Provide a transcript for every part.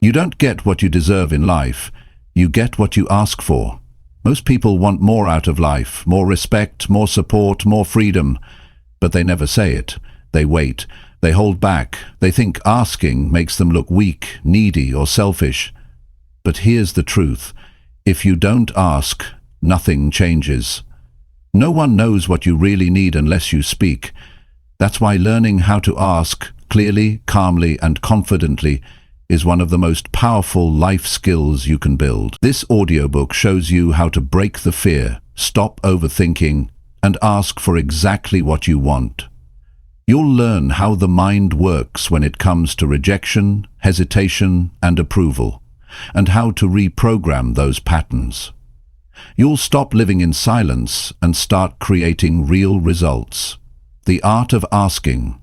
You don't get what you deserve in life. You get what you ask for. Most people want more out of life, more respect, more support, more freedom. But they never say it. They wait. They hold back. They think asking makes them look weak, needy, or selfish. But here's the truth. If you don't ask, nothing changes. No one knows what you really need unless you speak. That's why learning how to ask clearly, calmly, and confidently is one of the most powerful life skills you can build. This audiobook shows you how to break the fear, stop overthinking, and ask for exactly what you want. You'll learn how the mind works when it comes to rejection, hesitation, and approval, and how to reprogram those patterns. You'll stop living in silence and start creating real results. The art of asking,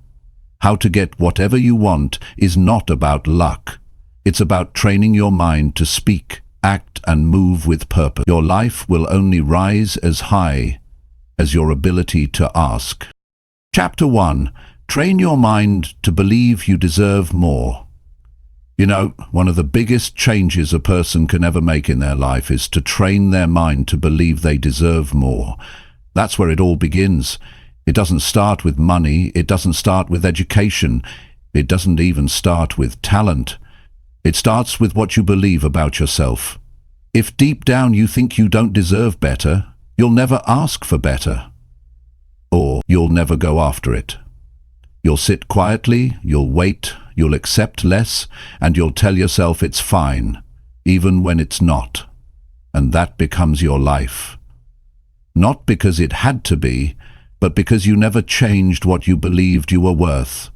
how to get whatever you want, is not about luck. It's about training your mind to speak, act, and move with purpose. Your life will only rise as high as your ability to ask. Chapter 1. Train your mind to believe you deserve more. You know, one of the biggest changes a person can ever make in their life is to train their mind to believe they deserve more. That's where it all begins. It doesn't start with money. It doesn't start with education. It doesn't even start with talent. It starts with what you believe about yourself. If deep down you think you don't deserve better, you'll never ask for better. Or you'll never go after it. You'll sit quietly, you'll wait, you'll accept less, and you'll tell yourself it's fine, even when it's not. And that becomes your life. Not because it had to be, but because you never changed what you believed you were worth.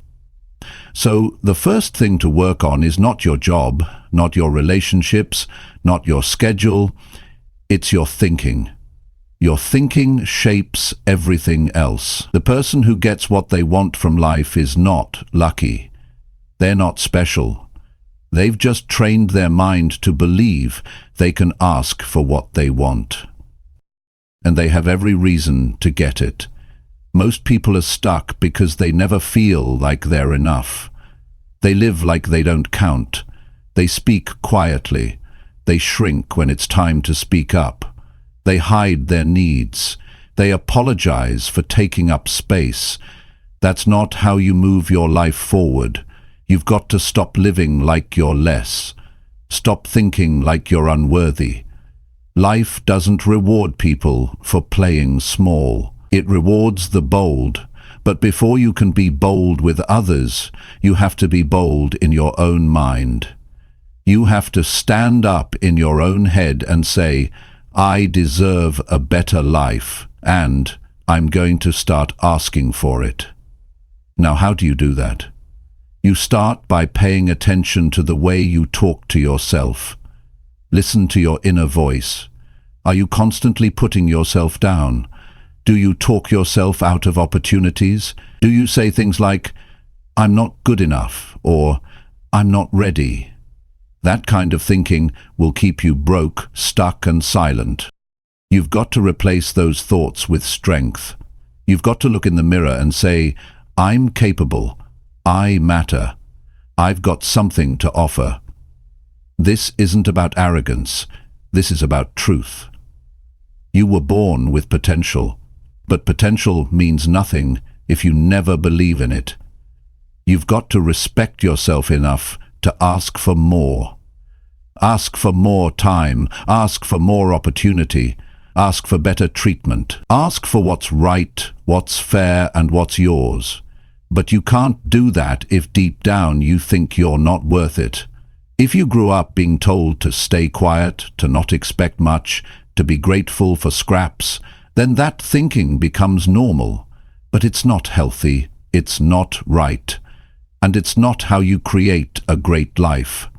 So the first thing to work on is not your job, not your relationships, not your schedule. It's your thinking. Your thinking shapes everything else. The person who gets what they want from life is not lucky. They're not special. They've just trained their mind to believe they can ask for what they want. And they have every reason to get it. Most people are stuck because they never feel like they're enough. They live like they don't count. They speak quietly. They shrink when it's time to speak up. They hide their needs. They apologize for taking up space. That's not how you move your life forward. You've got to stop living like you're less. Stop thinking like you're unworthy. Life doesn't reward people for playing small. It rewards the bold. But before you can be bold with others, you have to be bold in your own mind. You have to stand up in your own head and say, I deserve a better life, and I'm going to start asking for it. Now, how do you do that? You start by paying attention to the way you talk to yourself. Listen to your inner voice. Are you constantly putting yourself down? Do you talk yourself out of opportunities? Do you say things like, I'm not good enough, or I'm not ready? That kind of thinking will keep you broke, stuck, and silent. You've got to replace those thoughts with strength. You've got to look in the mirror and say, I'm capable. I matter. I've got something to offer. This isn't about arrogance. This is about truth. You were born with potential. But potential means nothing if you never believe in it. You've got to respect yourself enough to ask for more. Ask for more time. Ask for more opportunity. Ask for better treatment. Ask for what's right, what's fair, and what's yours. But you can't do that if deep down you think you're not worth it. If you grew up being told to stay quiet, to not expect much, to be grateful for scraps, then that thinking becomes normal. But it's not healthy, it's not right, and it's not how you create a great life.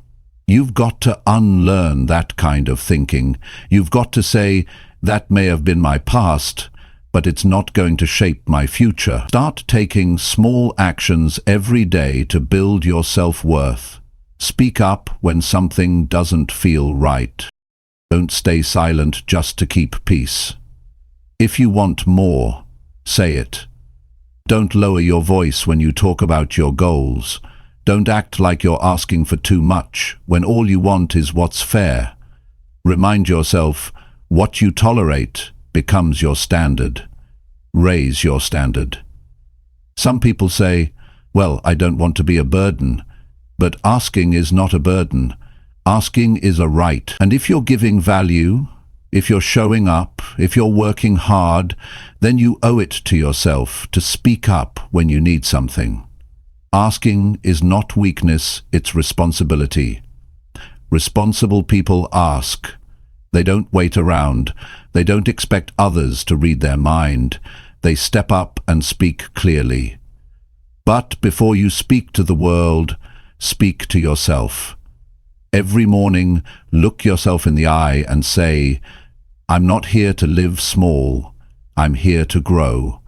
You've got to unlearn that kind of thinking. You've got to say, that may have been my past, but it's not going to shape my future. Start taking small actions every day to build your self-worth. Speak up when something doesn't feel right. Don't stay silent just to keep peace. If you want more, say it. Don't lower your voice when you talk about your goals. Don't act like you're asking for too much when all you want is what's fair. Remind yourself, what you tolerate becomes your standard. Raise your standard. Some people say, well, I don't want to be a burden. But asking is not a burden. Asking is a right. And if you're giving value, if you're showing up, if you're working hard, then you owe it to yourself to speak up when you need something. Asking is not weakness, it's responsibility. Responsible people ask. They don't wait around. They don't expect others to read their mind. They step up and speak clearly. But before you speak to the world, speak to yourself. Every morning, look yourself in the eye and say, I'm not here to live small. I'm here to grow.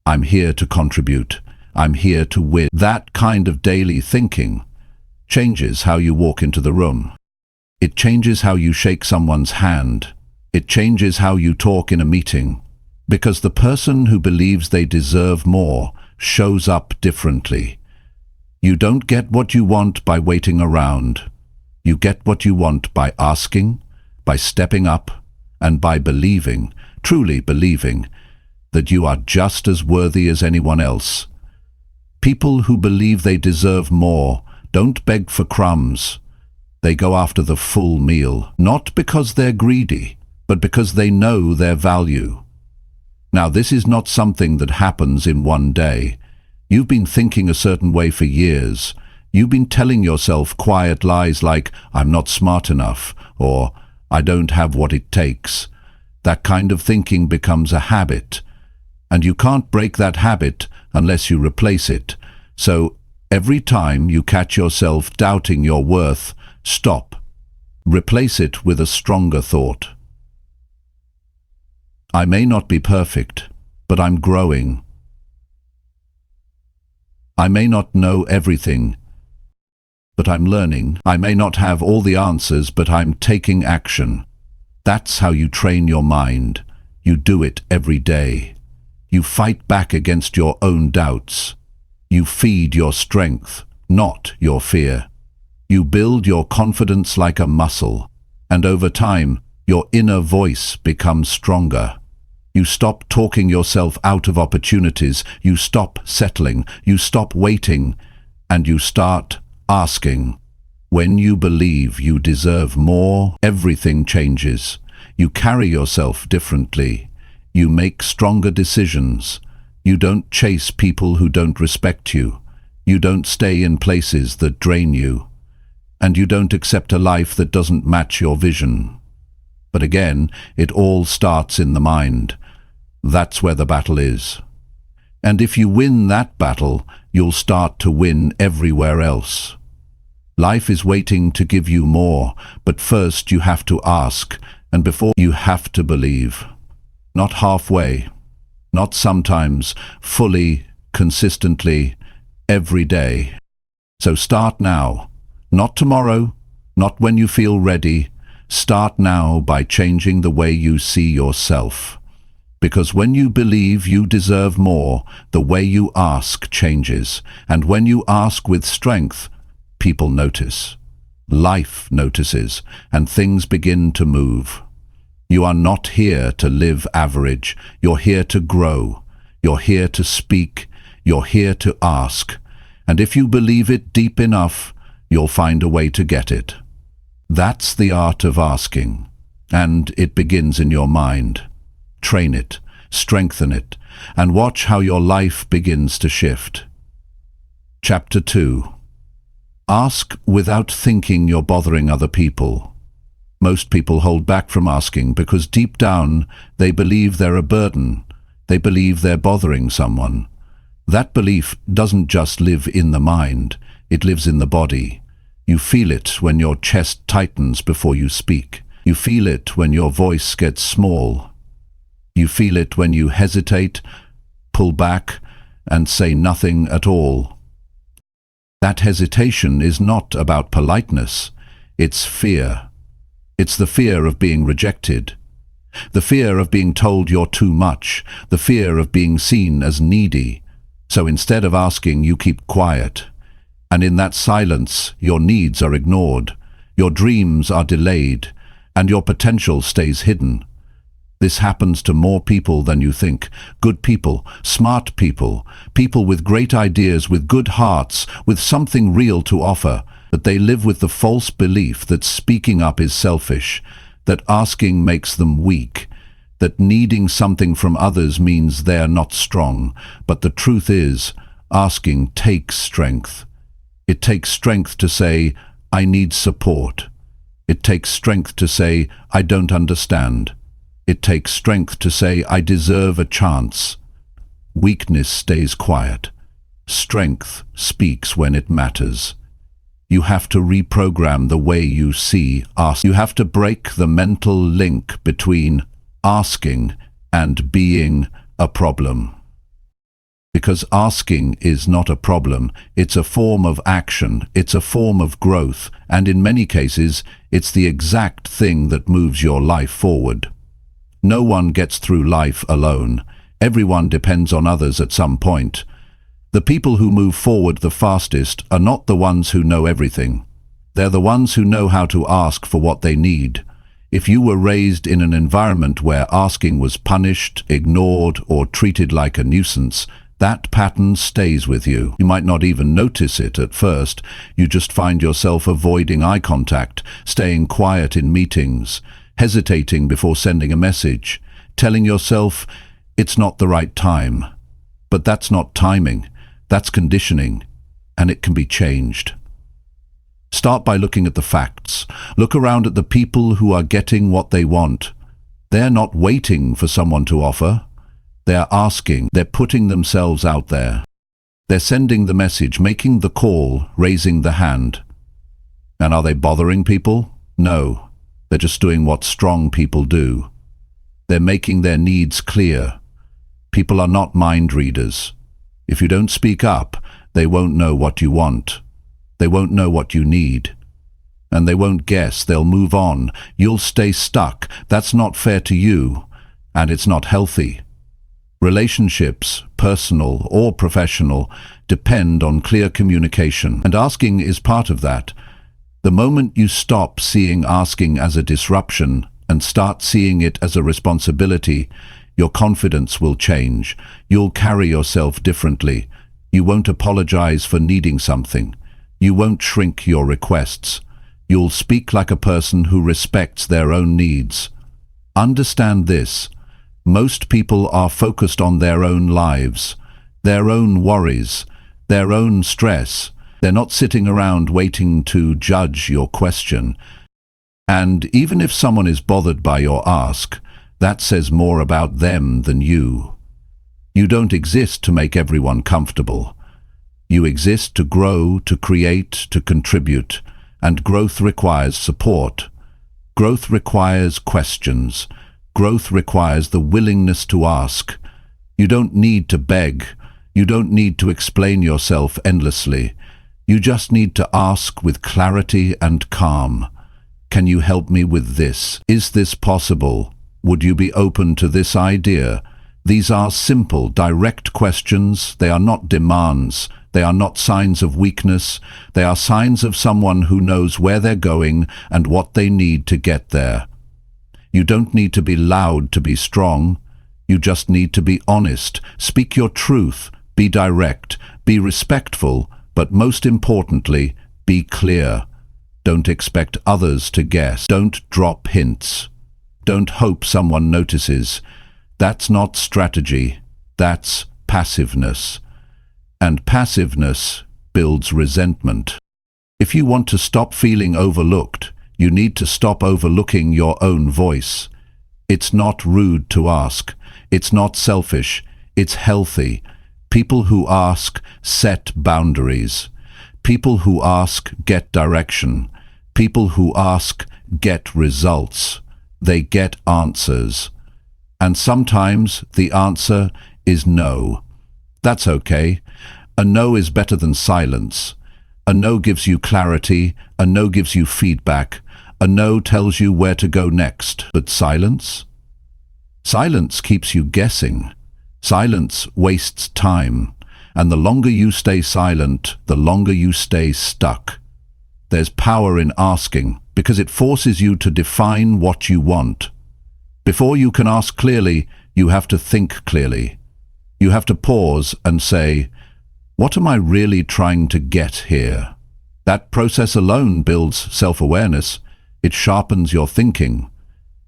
I'm here to contribute. I'm here to win. That kind of daily thinking changes how you walk into the room. It changes how you shake someone's hand. It changes how you talk in a meeting. Because the person who believes they deserve more shows up differently. You don't get what you want by waiting around. You get what you want by asking, by stepping up, and by believing, truly believing, that you are just as worthy as anyone else. People who believe they deserve more don't beg for crumbs. They go after the full meal, not because they're greedy, but because they know their value. Now, this is not something that happens in one day. You've been thinking a certain way for years. You've been telling yourself quiet lies like, I'm not smart enough, or I don't have what it takes. That kind of thinking becomes a habit, and you can't break that habit unless you replace it. So every time you catch yourself doubting your worth, stop. Replace it with a stronger thought. I may not be perfect, but I'm growing. I may not know everything, but I'm learning. I may not have all the answers, but I'm taking action. That's how you train your mind. You do it every day. You fight back against your own doubts. You feed your strength, not your fear. You build your confidence like a muscle, and over time, your inner voice becomes stronger. You stop talking yourself out of opportunities. You stop settling. You stop waiting, and you start asking. When you believe you deserve more, everything changes. You carry yourself differently. You make stronger decisions. You don't chase people who don't respect you. You don't stay in places that drain you. And you don't accept a life that doesn't match your vision. But again, it all starts in the mind. That's where the battle is. And if you win that battle, you'll start to win everywhere else. Life is waiting to give you more, but first you have to ask, and before you have to believe. Not halfway, not sometimes, fully, consistently, every day. So start now, not tomorrow, not when you feel ready. Start now by changing the way you see yourself. Because when you believe you deserve more, the way you ask changes. And when you ask with strength, people notice. Life notices, and things begin to move. You are not here to live average. You're here to grow. You're here to speak. You're here to ask. And if you believe it deep enough, you'll find a way to get it. That's the art of asking. And it begins in your mind. Train it, strengthen it, and watch how your life begins to shift. Chapter 2. Ask without thinking you're bothering other people. Most people hold back from asking because deep down they believe they're a burden. They believe they're bothering someone. That belief doesn't just live in the mind, it lives in the body. You feel it when your chest tightens before you speak. You feel it when your voice gets small. You feel it when you hesitate, pull back, and say nothing at all. That hesitation is not about politeness. It's fear. It's the fear of being rejected. The fear of being told you're too much. The fear of being seen as needy. So instead of asking, you keep quiet. And in that silence, your needs are ignored, your dreams are delayed, and your potential stays hidden. This happens to more people than you think. Good people, smart people, people with great ideas, with good hearts, with something real to offer, but they live with the false belief that speaking up is selfish, that asking makes them weak, that needing something from others means they're not strong. But the truth is, asking takes strength. It takes strength to say, I need support. It takes strength to say, I don't understand. It takes strength to say, I deserve a chance. Weakness stays quiet. Strength speaks when it matters. You have to reprogram the way you see ask. You have to break the mental link between asking and being a problem. Because asking is not a problem, it's a form of action, it's a form of growth, and in many cases, it's the exact thing that moves your life forward. No one gets through life alone. Everyone depends on others at some point. The people who move forward the fastest are not the ones who know everything. They're the ones who know how to ask for what they need. If you were raised in an environment where asking was punished, ignored, or treated like a nuisance, that pattern stays with you. You might not even notice it at first. You just find yourself avoiding eye contact, staying quiet in meetings, hesitating before sending a message, telling yourself, it's not the right time. But that's not timing, that's conditioning, and it can be changed. Start by looking at the facts. Look around at the people who are getting what they want. They're not waiting for someone to offer. They're asking, they're putting themselves out there. They're sending the message, making the call, raising the hand. And are they bothering people? No. They're just doing what strong people do. They're making their needs clear. People are not mind readers. If you don't speak up, they won't know what you want. They won't know what you need. And they won't guess, they'll move on. You'll stay stuck. That's not fair to you, and it's not healthy. Relationships, personal or professional, depend on clear communication, and asking is part of that. The moment you stop seeing asking as a disruption and start seeing it as a responsibility, your confidence will change. You'll carry yourself differently. You won't apologize for needing something. You won't shrink your requests. You'll speak like a person who respects their own needs. Understand this. Most people are focused on their own lives, their own worries, their own stress. They're not sitting around waiting to judge your question. And even if someone is bothered by your ask, that says more about them than you. You don't exist to make everyone comfortable. You exist to grow, to create, to contribute, and growth requires support. Growth requires questions. Growth requires the willingness to ask. You don't need to beg. You don't need to explain yourself endlessly. You just need to ask with clarity and calm. Can you help me with this? Is this possible? Would you be open to this idea? These are simple, direct questions. They are not demands. They are not signs of weakness. They are signs of someone who knows where they're going and what they need to get there. You don't need to be loud to be strong. You just need to be honest. Speak your truth. Be direct. Be respectful. But most importantly, be clear. Don't expect others to guess. Don't drop hints. Don't hope someone notices. That's not strategy. That's passiveness. And passiveness builds resentment. If you want to stop feeling overlooked, you need to stop overlooking your own voice. It's not rude to ask. It's not selfish. It's healthy. People who ask set boundaries. People who ask get direction. People who ask get results. They get answers. And sometimes the answer is no. That's okay. A no is better than silence. A no gives you clarity. A no gives you feedback. A no tells you where to go next. But silence? Silence keeps you guessing. Silence wastes time. And the longer you stay silent, the longer you stay stuck. There's power in asking, because it forces you to define what you want. Before you can ask clearly, you have to think clearly. You have to pause and say, what am I really trying to get here? That process alone builds self-awareness. It sharpens your thinking.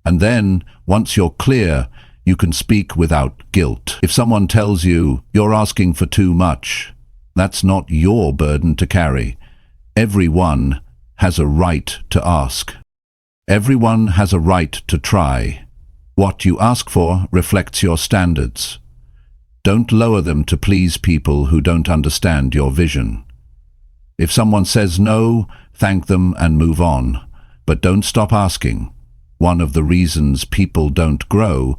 And then, once you're clear, you can speak without guilt. If someone tells you you're asking for too much, that's not your burden to carry. Everyone has a right to ask. Everyone has a right to try. What you ask for reflects your standards. Don't lower them to please people who don't understand your vision. If someone says no, thank them and move on. But don't stop asking. One of the reasons people don't grow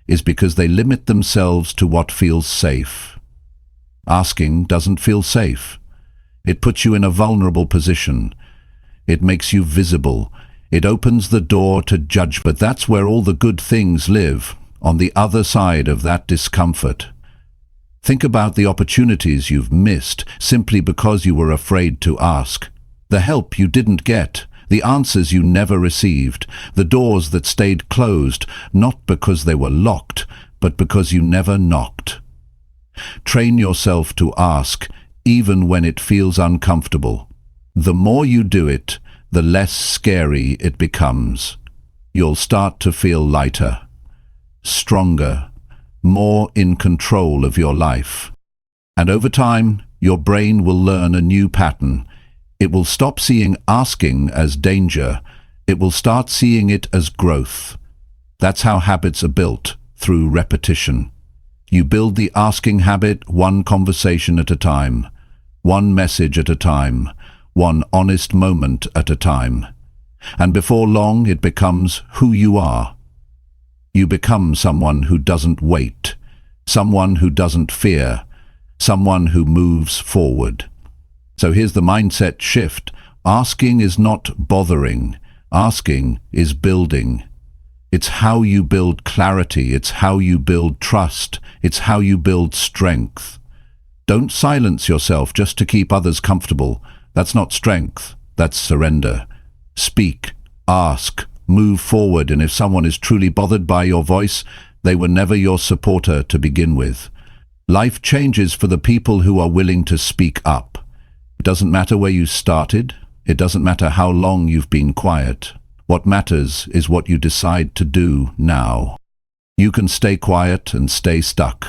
is because they limit themselves to what feels safe. Asking doesn't feel safe. It puts you in a vulnerable position. It makes you visible. It opens the door to judge, but that's where all the good things live, on the other side of that discomfort. Think about the opportunities you've missed simply because you were afraid to ask. The help you didn't get, the answers you never received, the doors that stayed closed, not because they were locked, but because you never knocked. Train yourself to ask, even when it feels uncomfortable. The more you do it, the less scary it becomes. You'll start to feel lighter, stronger, more in control of your life. And over time, your brain will learn a new pattern. It will stop seeing asking as danger. It will start seeing it as growth. That's how habits are built, through repetition. You build the asking habit one conversation at a time, one message at a time, one honest moment at a time. And before long, it becomes who you are. You become someone who doesn't wait, someone who doesn't fear, someone who moves forward. So here's the mindset shift. Asking is not bothering. Asking is building. It's how you build clarity. It's how you build trust. It's how you build strength. Don't silence yourself just to keep others comfortable. That's not strength. That's surrender. Speak, ask, move forward, and if someone is truly bothered by your voice, they were never your supporter to begin with. Life changes for the people who are willing to speak up. It doesn't matter where you started. It doesn't matter how long you've been quiet. What matters is what you decide to do now. You can stay quiet and stay stuck.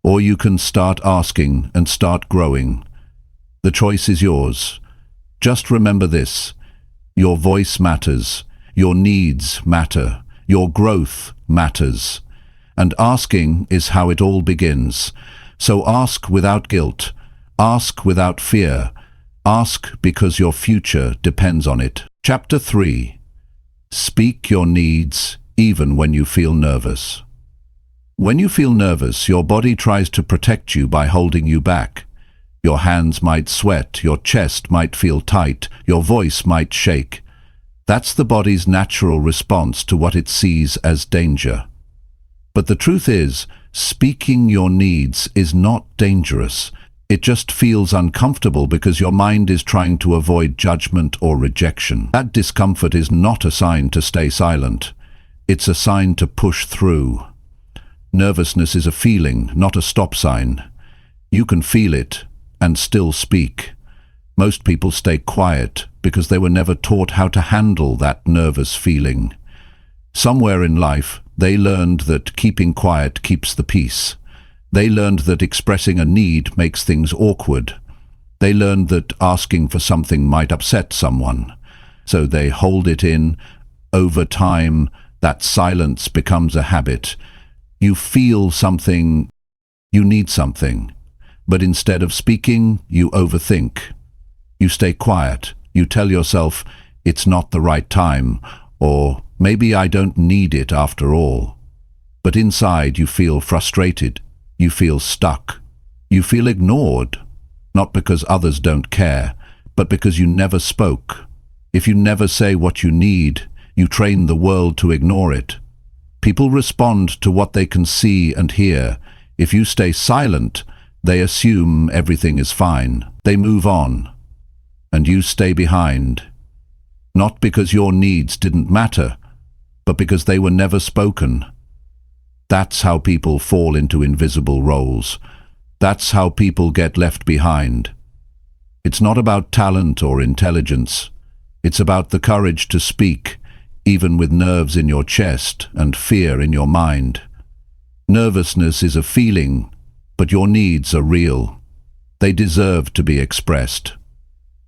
Or you can start asking and start growing. The choice is yours. Just remember this. Your voice matters. Your needs matter. Your growth matters. And asking is how it all begins. So ask without guilt. Ask without fear. Ask because your future depends on it. Chapter 3. Speak your needs even when you feel nervous. When you feel nervous, your body tries to protect you by holding you back. Your hands might sweat, your chest might feel tight, your voice might shake. That's the body's natural response to what it sees as danger. But the truth is, speaking your needs is not dangerous. It just feels uncomfortable because your mind is trying to avoid judgment or rejection. That discomfort is not a sign to stay silent. It's a sign to push through. Nervousness is a feeling, not a stop sign. You can feel it and still speak. Most people stay quiet because they were never taught how to handle that nervous feeling. Somewhere in life, they learned that keeping quiet keeps the peace. They learned that expressing a need makes things awkward. They learned that asking for something might upset someone. So they hold it in. Over time, that silence becomes a habit. You feel something, you need something. But instead of speaking, you overthink. You stay quiet. You tell yourself, it's not the right time, or maybe I don't need it after all. But inside you feel frustrated. You feel stuck. You feel ignored, not because others don't care, but because you never spoke. If you never say what you need, you train the world to ignore it. People respond to what they can see and hear. If you stay silent, They assume everything is fine. They move on. And you stay behind. Not because your needs didn't matter, but because they were never spoken. That's how people fall into invisible roles. That's how people get left behind. It's not about talent or intelligence. It's about the courage to speak, even with nerves in your chest and fear in your mind. Nervousness is a feeling, but your needs are real. They deserve to be expressed.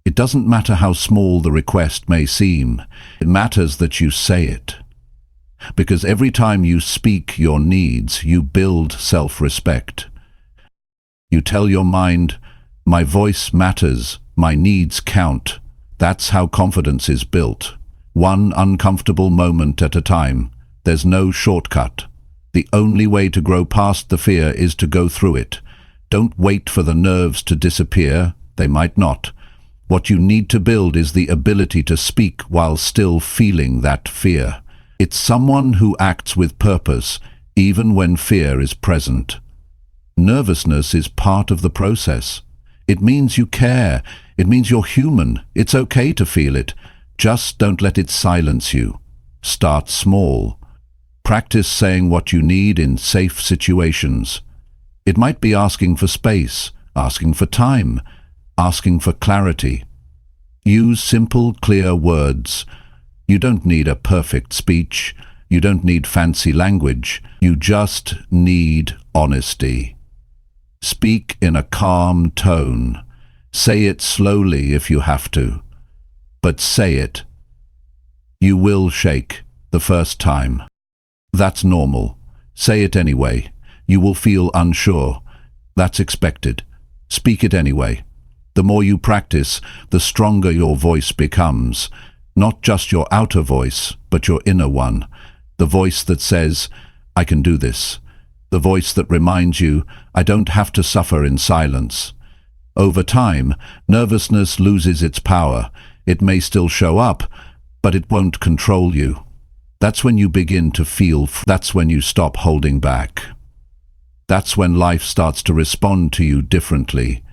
It doesn't matter how small the request may seem. It matters that you say it. Because every time you speak your needs, you build self-respect. You tell your mind, my voice matters, my needs count. That's how confidence is built. One uncomfortable moment at a time. There's no shortcut. The only way to grow past the fear is to go through it. Don't wait for the nerves to disappear. They might not. What you need to build is the ability to speak while still feeling that fear. It's someone who acts with purpose, even when fear is present. Nervousness is part of the process. It means you care. It means you're human. It's okay to feel it. Just don't let it silence you. Start small. Practice saying what you need in safe situations. It might be asking for space, asking for time, asking for clarity. Use simple, clear words. You don't need a perfect speech. You don't need fancy language. You just need honesty. Speak in a calm tone. Say it slowly if you have to. But say it. You will shake the first time. That's normal. Say it anyway. You will feel unsure. That's expected. Speak it anyway. The more you practice, the stronger your voice becomes. Not just your outer voice, but your inner one. The voice that says, I can do this. The voice that reminds you, I don't have to suffer in silence. Over time, nervousness loses its power. It may still show up, but it won't control you. That's when you begin to feel. That's when you stop holding back. That's when life starts to respond to you differently.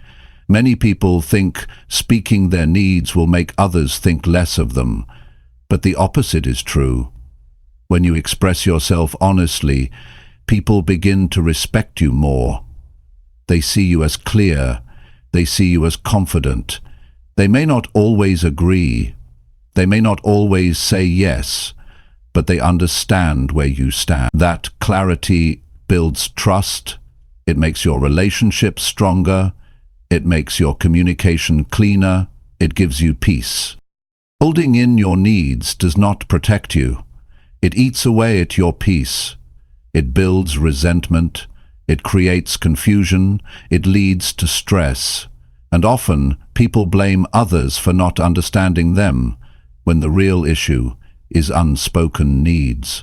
Many people think speaking their needs will make others think less of them, but the opposite is true. When you express yourself honestly, people begin to respect you more. They see you as clear. They see you as confident. They may not always agree. They may not always say yes, but they understand where you stand. That clarity builds trust. It makes your relationships stronger. It makes your communication cleaner. It gives you peace. Holding in your needs does not protect you. It eats away at your peace. It builds resentment. It creates confusion. It leads to stress. And often, people blame others for not understanding them, when the real issue is unspoken needs.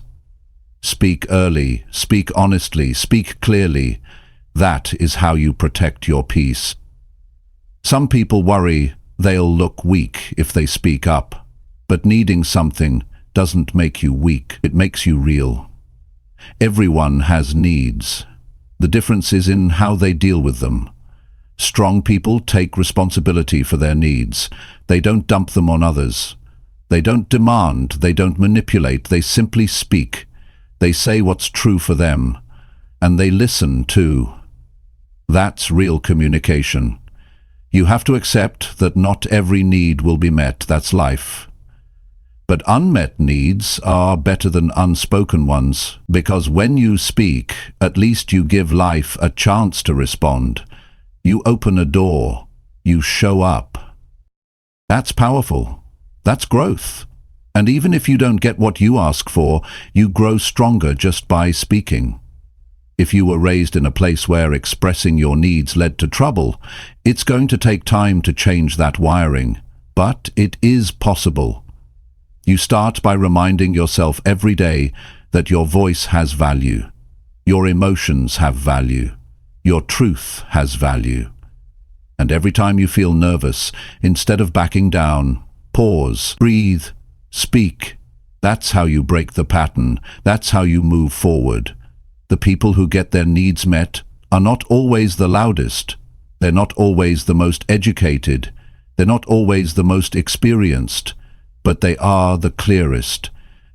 Speak early, speak honestly, speak clearly. That is how you protect your peace. Some people worry they'll look weak if they speak up, but needing something doesn't make you weak, it makes you real. Everyone has needs. The difference is in how they deal with them. Strong people take responsibility for their needs. They don't dump them on others. They don't demand, they don't manipulate, they simply speak. They say what's true for them, and they listen too. That's real communication. You have to accept that not every need will be met, that's life. But unmet needs are better than unspoken ones, because when you speak, at least you give life a chance to respond. You open a door. You show up. That's powerful. That's growth. And even if you don't get what you ask for, you grow stronger just by speaking. If you were raised in a place where expressing your needs led to trouble, it's going to take time to change that wiring. But it is possible. You start by reminding yourself every day that your voice has value. Your emotions have value. Your truth has value. And every time you feel nervous, instead of backing down, pause, breathe, speak. That's how you break the pattern. That's how you move forward. The people who get their needs met are not always the loudest. They're not always the most educated. They're not always the most experienced, but they are the clearest.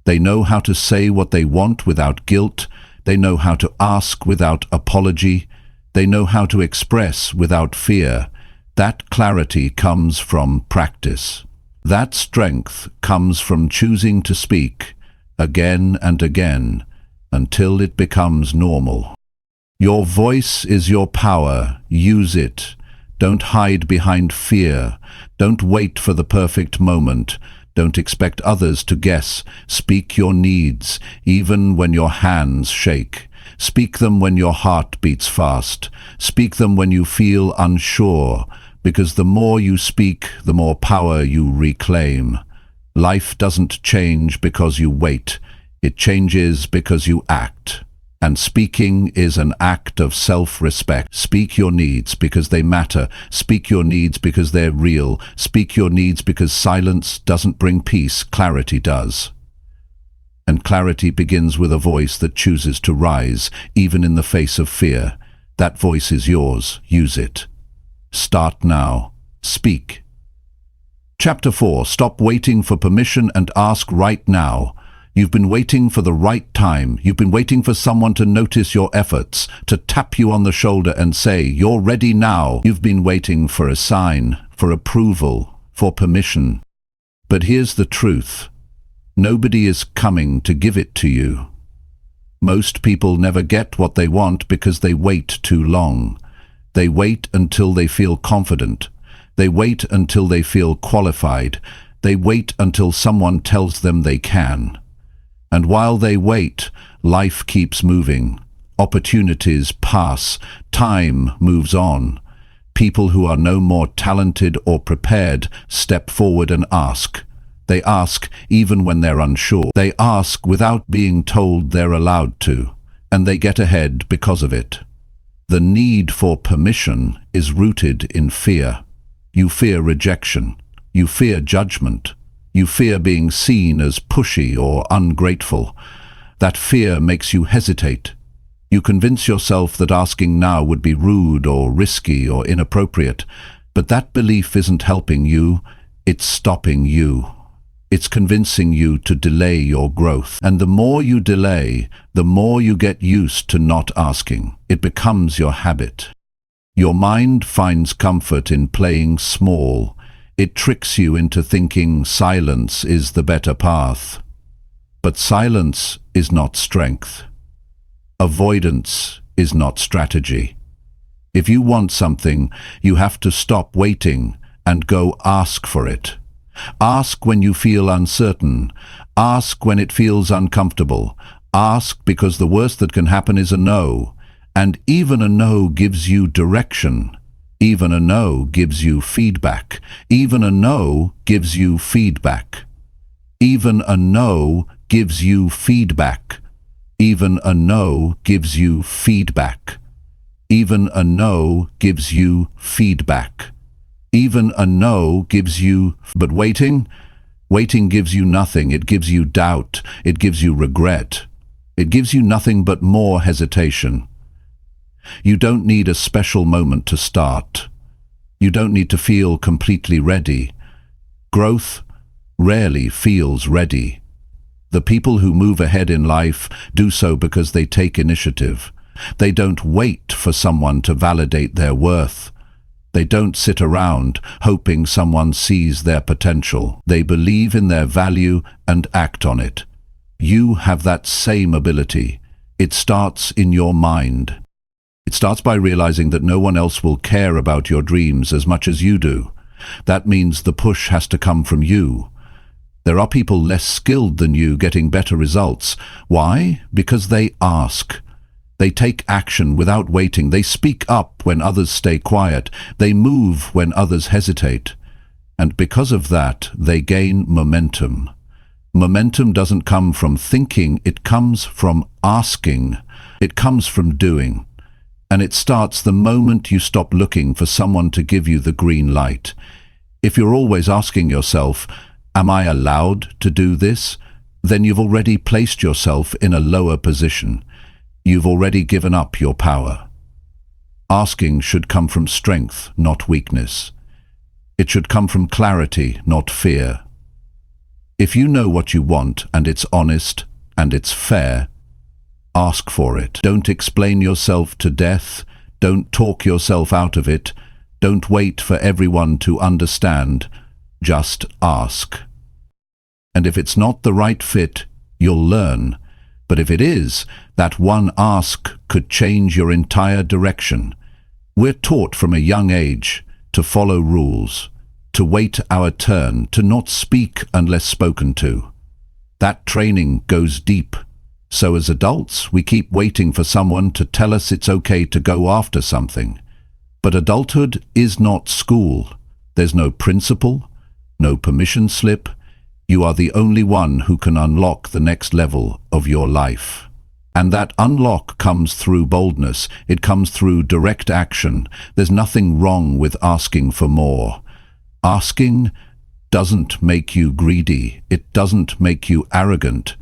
They know how to say what they want without guilt. They know how to ask without apology. They know how to express without fear. That clarity comes from practice. That strength comes from choosing to speak again and again until it becomes normal. Your voice is your power. Use it. Don't hide behind fear. Don't wait for the perfect moment. Don't expect others to guess. Speak your needs, even when your hands shake. Speak them when your heart beats fast. Speak them when you feel unsure, because the more you speak, the more power you reclaim. Life doesn't change because you wait. It changes because you act. And speaking is an act of self-respect. Speak your needs because they matter. Speak your needs because they're real. Speak your needs because silence doesn't bring peace, clarity does. And clarity begins with a voice that chooses to rise, even in the face of fear. That voice is yours. Use it. Start now. Speak. Chapter 4. Stop waiting for permission and ask right now. You've been waiting for the right time. You've been waiting for someone to notice your efforts, to tap you on the shoulder and say, "You're ready now." You've been waiting for a sign, for approval, for permission. But here's the truth. Nobody is coming to give it to you. Most people never get what they want because they wait too long. They wait until they feel confident. They wait until they feel qualified. They wait until someone tells them they can. And while they wait, life keeps moving. Opportunities pass. Time moves on. People who are no more talented or prepared step forward and ask. They ask even when they're unsure. They ask without being told they're allowed to, and they get ahead because of it. The need for permission is rooted in fear. You fear rejection. You fear judgment. You fear being seen as pushy or ungrateful. That fear makes you hesitate. You convince yourself that asking now would be rude or risky or inappropriate, but that belief isn't helping you, it's stopping you. It's convincing you to delay your growth. And the more you delay, the more you get used to not asking. It becomes your habit. Your mind finds comfort in playing small. It tricks you into thinking silence is the better path. But silence is not strength. Avoidance is not strategy. If you want something, you have to stop waiting and go ask for it. Ask when you feel uncertain. Ask when it feels uncomfortable. Ask because the worst that can happen is a no. And even a no gives you direction. Even a no gives you feedback. Even a no gives you feedback. Even a no gives you feedback. Even a no gives you feedback. Even a no gives you feedback. Even a no gives you... But waiting gives you nothing. It gives you doubt. It gives you regret. It gives you nothing but more hesitation. You don't need a special moment to start. You don't need to feel completely ready. Growth rarely feels ready. The people who move ahead in life do so because they take initiative. They don't wait for someone to validate their worth. They don't sit around hoping someone sees their potential. They believe in their value and act on it. You have that same ability. It starts in your mind. It starts by realizing that no one else will care about your dreams as much as you do. That means the push has to come from you. There are people less skilled than you getting better results. Why? Because they ask. They take action without waiting. They speak up when others stay quiet. They move when others hesitate. And because of that, they gain momentum. Momentum doesn't come from thinking, it comes from asking. It comes from doing. And it starts the moment you stop looking for someone to give you the green light. If you're always asking yourself, "Am I allowed to do this?" then you've already placed yourself in a lower position. You've already given up your power. Asking should come from strength, not weakness. It should come from clarity, not fear. If you know what you want and it's honest and it's fair, ask for it. Don't explain yourself to death. Don't talk yourself out of it. Don't wait for everyone to understand. Just ask. And if it's not the right fit, you'll learn. But if it is, that one ask could change your entire direction. We're taught from a young age to follow rules, to wait our turn, to not speak unless spoken to. That training goes deep. So as adults, we keep waiting for someone to tell us it's okay to go after something. But adulthood is not school. There's no principal, no permission slip. You are the only one who can unlock the next level of your life. And that unlock comes through boldness. It comes through direct action. There's nothing wrong with asking for more. Asking doesn't make you greedy. It doesn't make you arrogant.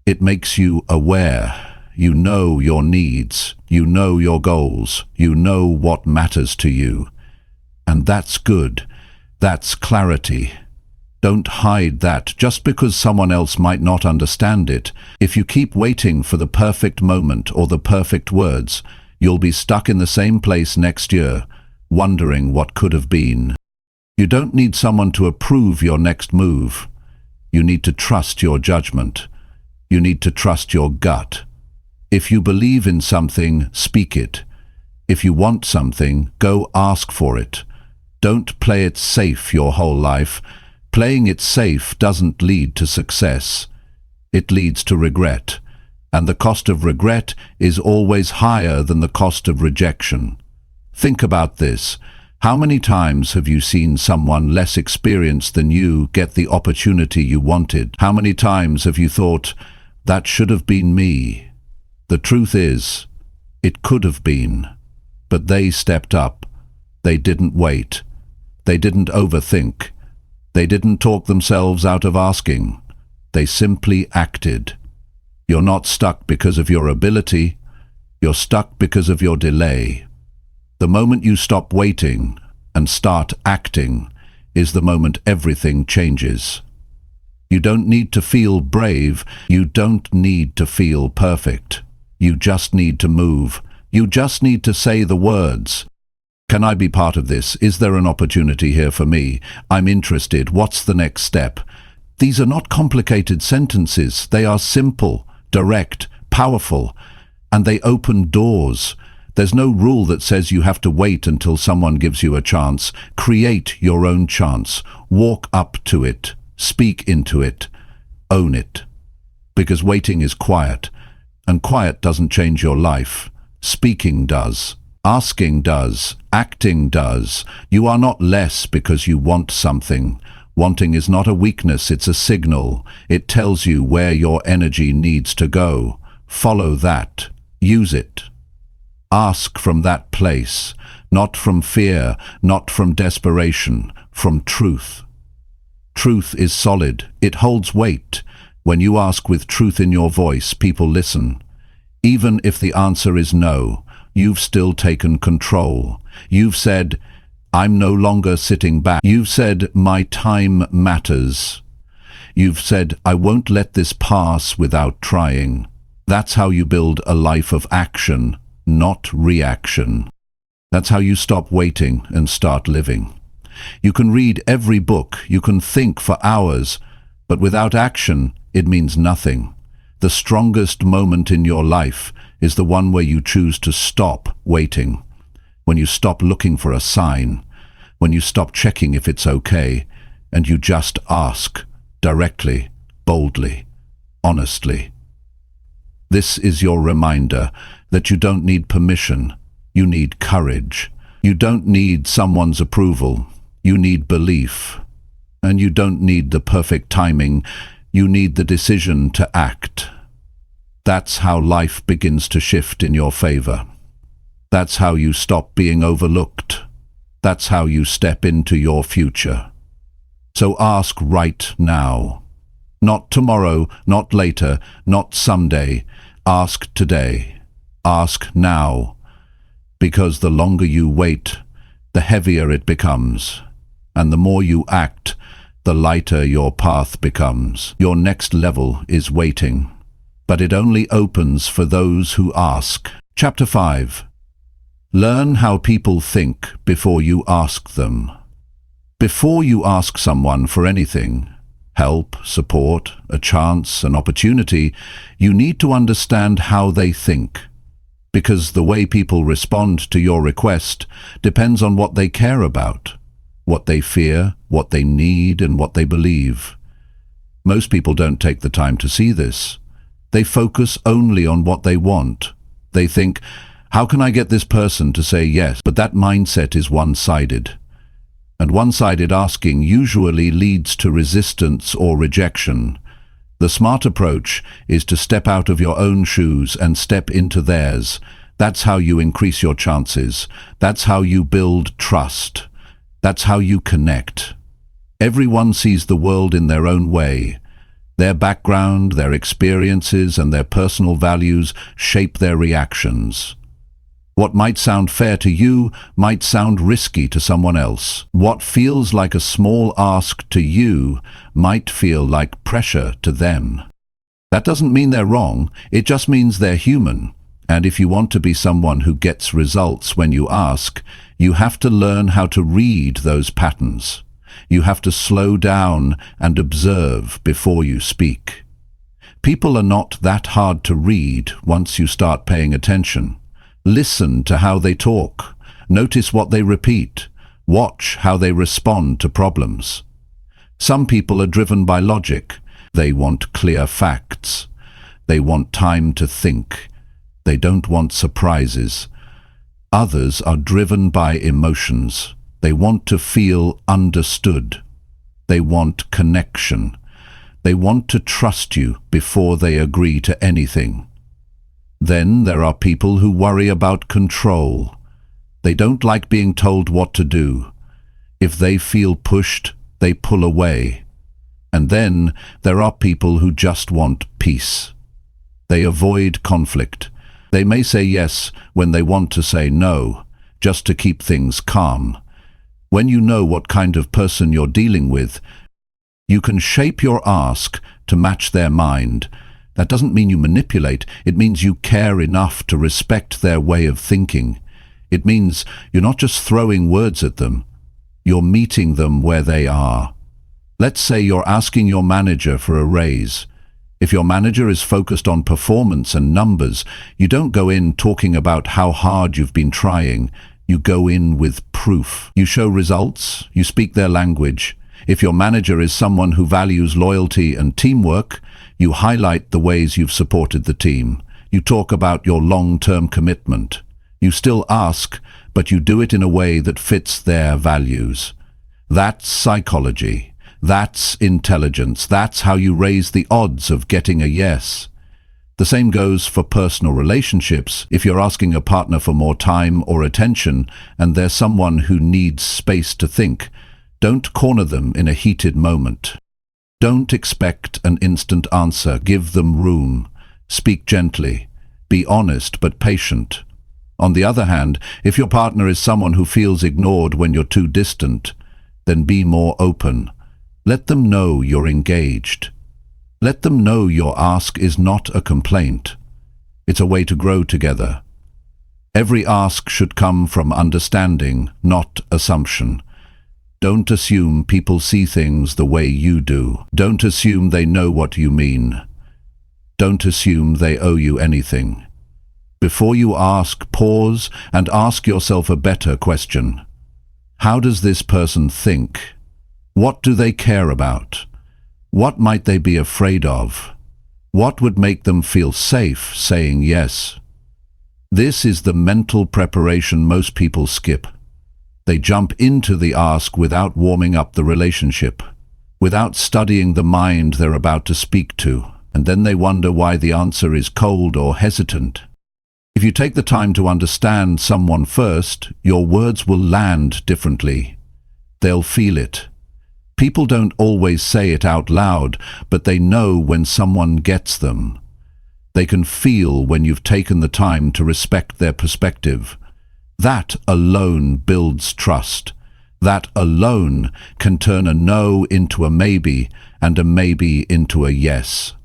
It makes you aware. You know your needs. You know your goals. You know what matters to you. And that's good. That's clarity. Don't hide that just because someone else might not understand it. If you keep waiting for the perfect moment or the perfect words, you'll be stuck in the same place next year, wondering what could have been. You don't need someone to approve your next move. You need to trust your judgment. You need to trust your gut. If you believe in something, speak it. If you want something, go ask for it. Don't play it safe your whole life. Playing it safe doesn't lead to success. It leads to regret. And the cost of regret is always higher than the cost of rejection. Think about this. How many times have you seen someone less experienced than you get the opportunity you wanted? How many times have you thought, that should have been me? The truth is, it could have been. But they stepped up. They didn't wait. They didn't overthink. They didn't talk themselves out of asking. They simply acted. You're not stuck because of your ability. You're stuck because of your delay. The moment you stop waiting and start acting is the moment everything changes. You don't need to feel brave. You don't need to feel perfect. You just need to move. You just need to say the words. Can I be part of this? Is there an opportunity here for me? I'm interested. What's the next step? These are not complicated sentences. They are simple, direct, powerful, and they open doors. There's no rule that says you have to wait until someone gives you a chance. Create your own chance. Walk up to it. Speak into it. Own it. Because waiting is quiet, and quiet doesn't change your life. Speaking does. Asking does. Acting does. You are not less because you want something. Wanting is not a weakness, it's a signal. It tells you where your energy needs to go. Follow that. Use it. Ask from that place, not from fear, not from desperation, from truth. Truth is solid. It holds weight. When you ask with truth in your voice, people listen. Even if the answer is no, you've still taken control. You've said, I'm no longer sitting back. You've said, my time matters. You've said, I won't let this pass without trying. That's how you build a life of action, not reaction. That's how you stop waiting and start living. You can read every book, you can think for hours, but without action, it means nothing. The strongest moment in your life is the one where you choose to stop waiting, when you stop looking for a sign, when you stop checking if it's okay, and you just ask, directly, boldly, honestly. This is your reminder that you don't need permission, you need courage. You don't need someone's approval, you need belief. And you don't need the perfect timing, you need the decision to act. That's how life begins to shift in your favor. That's how you stop being overlooked. That's how you step into your future. So ask right now. Not tomorrow, not later, not someday. Ask today. Ask now. because the longer you wait, the heavier it becomes, and the more you act, the lighter your path becomes. Your next level is waiting, but it only opens for those who ask. Chapter 5. Learn how people think before you ask them. Before you ask someone for anything, help, support, a chance, an opportunity, you need to understand how they think. Because the way people respond to your request depends on what they care about, what they fear, what they need, and what they believe. Most people don't take the time to see this. They focus only on what they want. They think, how can I get this person to say yes? But that mindset is one-sided. And one-sided asking usually leads to resistance or rejection. The smart approach is to step out of your own shoes and step into theirs. That's how you increase your chances. That's how you build trust. That's how you connect. Everyone sees the world in their own way. Their background, their experiences, and their personal values shape their reactions. What might sound fair to you might sound risky to someone else. What feels like a small ask to you might feel like pressure to them. That doesn't mean they're wrong, it just means they're human. And if you want to be someone who gets results when you ask, you have to learn how to read those patterns. You have to slow down and observe before you speak. People are not that hard to read once you start paying attention. Listen to how they talk. Notice what they repeat. Watch how they respond to problems. Some people are driven by logic. They want clear facts. They want time to think. They don't want surprises. Others are driven by emotions. They want to feel understood. They want connection. They want to trust you before they agree to anything. Then there are people who worry about control. They don't like being told what to do. If they feel pushed, they pull away. And then there are people who just want peace. They avoid conflict. They may say yes when they want to say no, just to keep things calm. When you know what kind of person you're dealing with, you can shape your ask to match their mind. That doesn't mean you manipulate, it means you care enough to respect their way of thinking. It means you're not just throwing words at them, you're meeting them where they are. Let's say you're asking your manager for a raise. If your manager is focused on performance and numbers, you don't go in talking about how hard you've been trying. You go in with proof. You show results, you speak their language. If your manager is someone who values loyalty and teamwork, you highlight the ways you've supported the team. You talk about your long-term commitment. You still ask, but you do it in a way that fits their values. That's psychology. That's intelligence. That's how you raise the odds of getting a yes. The same goes for personal relationships. If you're asking a partner for more time or attention, and they're someone who needs space to think, don't corner them in a heated moment. Don't expect an instant answer. Give them room. Speak gently. Be honest but patient. On the other hand, if your partner is someone who feels ignored when you're too distant, then be more open. Let them know you're engaged. Let them know your ask is not a complaint. It's a way to grow together. Every ask should come from understanding, not assumption. Don't assume people see things the way you do. Don't assume they know what you mean. Don't assume they owe you anything. Before you ask, pause and ask yourself a better question. How does this person think? What do they care about? What might they be afraid of? What would make them feel safe saying yes? This is the mental preparation most people skip. They jump into the ask without warming up the relationship, without studying the mind they're about to speak to, and then they wonder why the answer is cold or hesitant. If you take the time to understand someone first, your words will land differently. They'll feel it. People don't always say it out loud, but they know when someone gets them. They can feel when you've taken the time to respect their perspective. That alone builds trust. That alone can turn a no into a maybe and a maybe into a yes.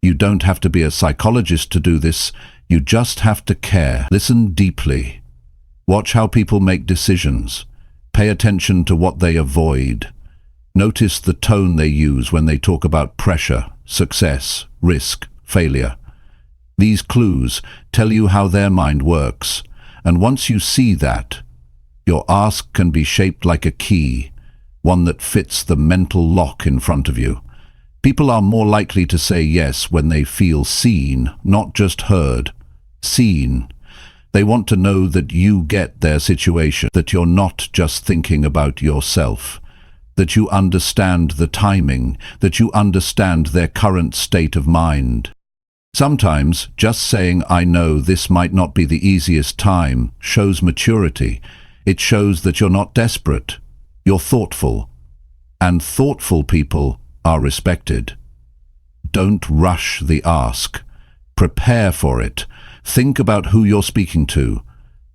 You don't have to be a psychologist to do this. You just have to care. Listen deeply. Watch how people make decisions. Pay attention to what they avoid. Notice the tone they use when they talk about pressure, success, risk, failure. These clues tell you how their mind works, and once you see that, your ask can be shaped like a key, one that fits the mental lock in front of you. People are more likely to say yes when they feel seen, not just heard. Seen. They want to know that you get their situation, that you're not just thinking about yourself, that you understand the timing, that you understand their current state of mind. Sometimes just saying, "I know this might not be the easiest time," shows maturity. It shows that you're not desperate. You're thoughtful. And thoughtful people are respected. Don't rush the ask. Prepare for it. Think about who you're speaking to.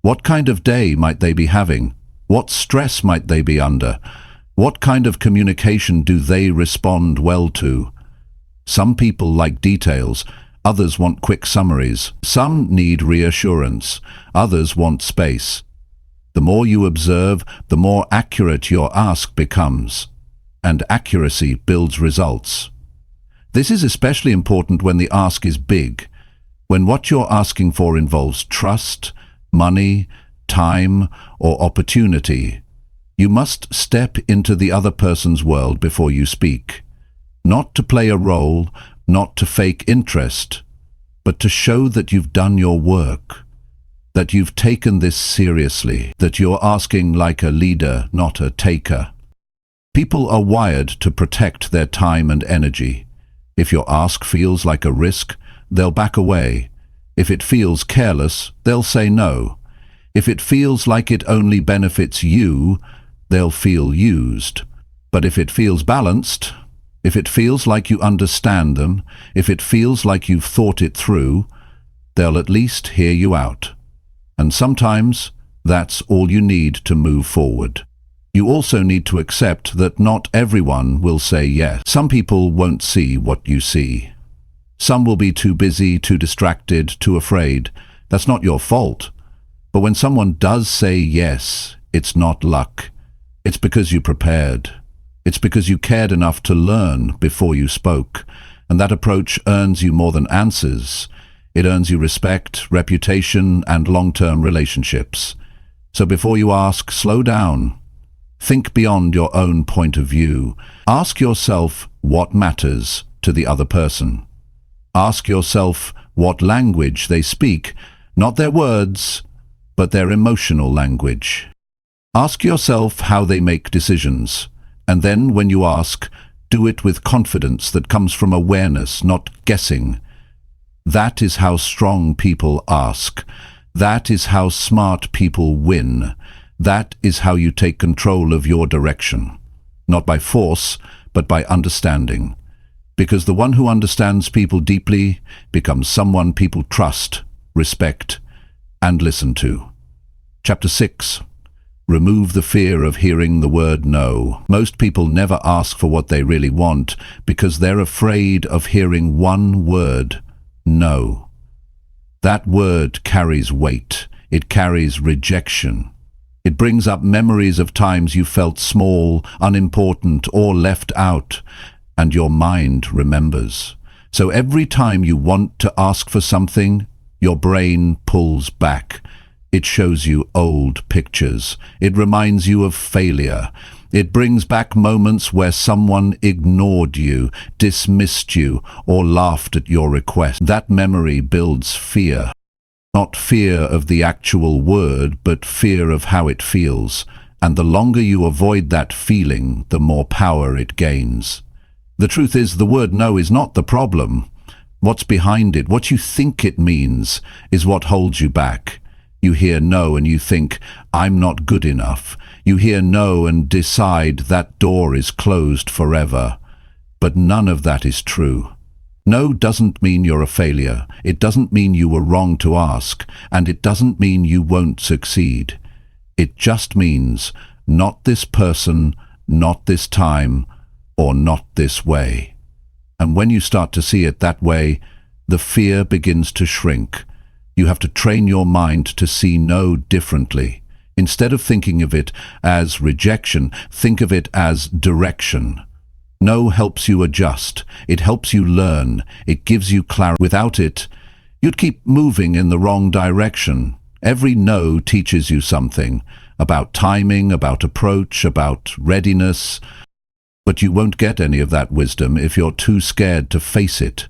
What kind of day might they be having? What stress might they be under? What kind of communication do they respond well to? Some people like details. Others want quick summaries. Some need reassurance. Others want space. The more you observe, the more accurate your ask becomes. And accuracy builds results. This is especially important when the ask is big, when what you're asking for involves trust, money, time, or opportunity. You must step into the other person's world before you speak. Not to play a role, not to fake interest, but to show that you've done your work, that you've taken this seriously, that you're asking like a leader, not a taker. People are wired to protect their time and energy. If your ask feels like a risk, they'll back away. If it feels careless, they'll say no. If it feels like it only benefits you, they'll feel used. But if it feels balanced, if it feels like you understand them, if it feels like you've thought it through, they'll at least hear you out. And sometimes that's all you need to move forward. You also need to accept that not everyone will say yes. Some people won't see what you see. Some will be too busy, too distracted, too afraid. That's not your fault. But when someone does say yes, it's not luck. It's because you prepared. It's because you cared enough to learn before you spoke. And that approach earns you more than answers. It earns you respect, reputation, and long-term relationships. So before you ask, slow down. Think beyond your own point of view. Ask yourself what matters to the other person. Ask yourself what language they speak, not their words, but their emotional language. Ask yourself how they make decisions, and then when you ask, do it with confidence that comes from awareness, not guessing. That is how strong people ask. That is how smart people win. That is how you take control of your direction. Not by force, but by understanding. Because the one who understands people deeply becomes someone people trust, respect, and listen to. Chapter 6. Remove the fear of hearing the word no. Most people never ask for what they really want because they're afraid of hearing one word, no. That word carries weight. It carries rejection. It brings up memories of times you felt small, unimportant, or left out, and your mind remembers. So every time you want to ask for something, your brain pulls back. It shows you old pictures. It reminds you of failure. It brings back moments where someone ignored you, dismissed you, or laughed at your request. That memory builds fear. Not fear of the actual word, but fear of how it feels. And the longer you avoid that feeling, the more power it gains. The truth is, the word no is not the problem. What's behind it, what you think it means, is what holds you back. You hear no and you think, I'm not good enough. You hear no and decide that door is closed forever. But none of that is true. No doesn't mean you're a failure. It doesn't mean you were wrong to ask, and it doesn't mean you won't succeed. It just means not this person, not this time, or not this way. And when you start to see it that way, the fear begins to shrink. You have to train your mind to see no differently. Instead of thinking of it as rejection, think of it as direction. No helps you adjust. It helps you learn. It gives you clarity. Without it, you'd keep moving in the wrong direction. Every no teaches you something about timing, about approach, about readiness. But you won't get any of that wisdom if you're too scared to face it.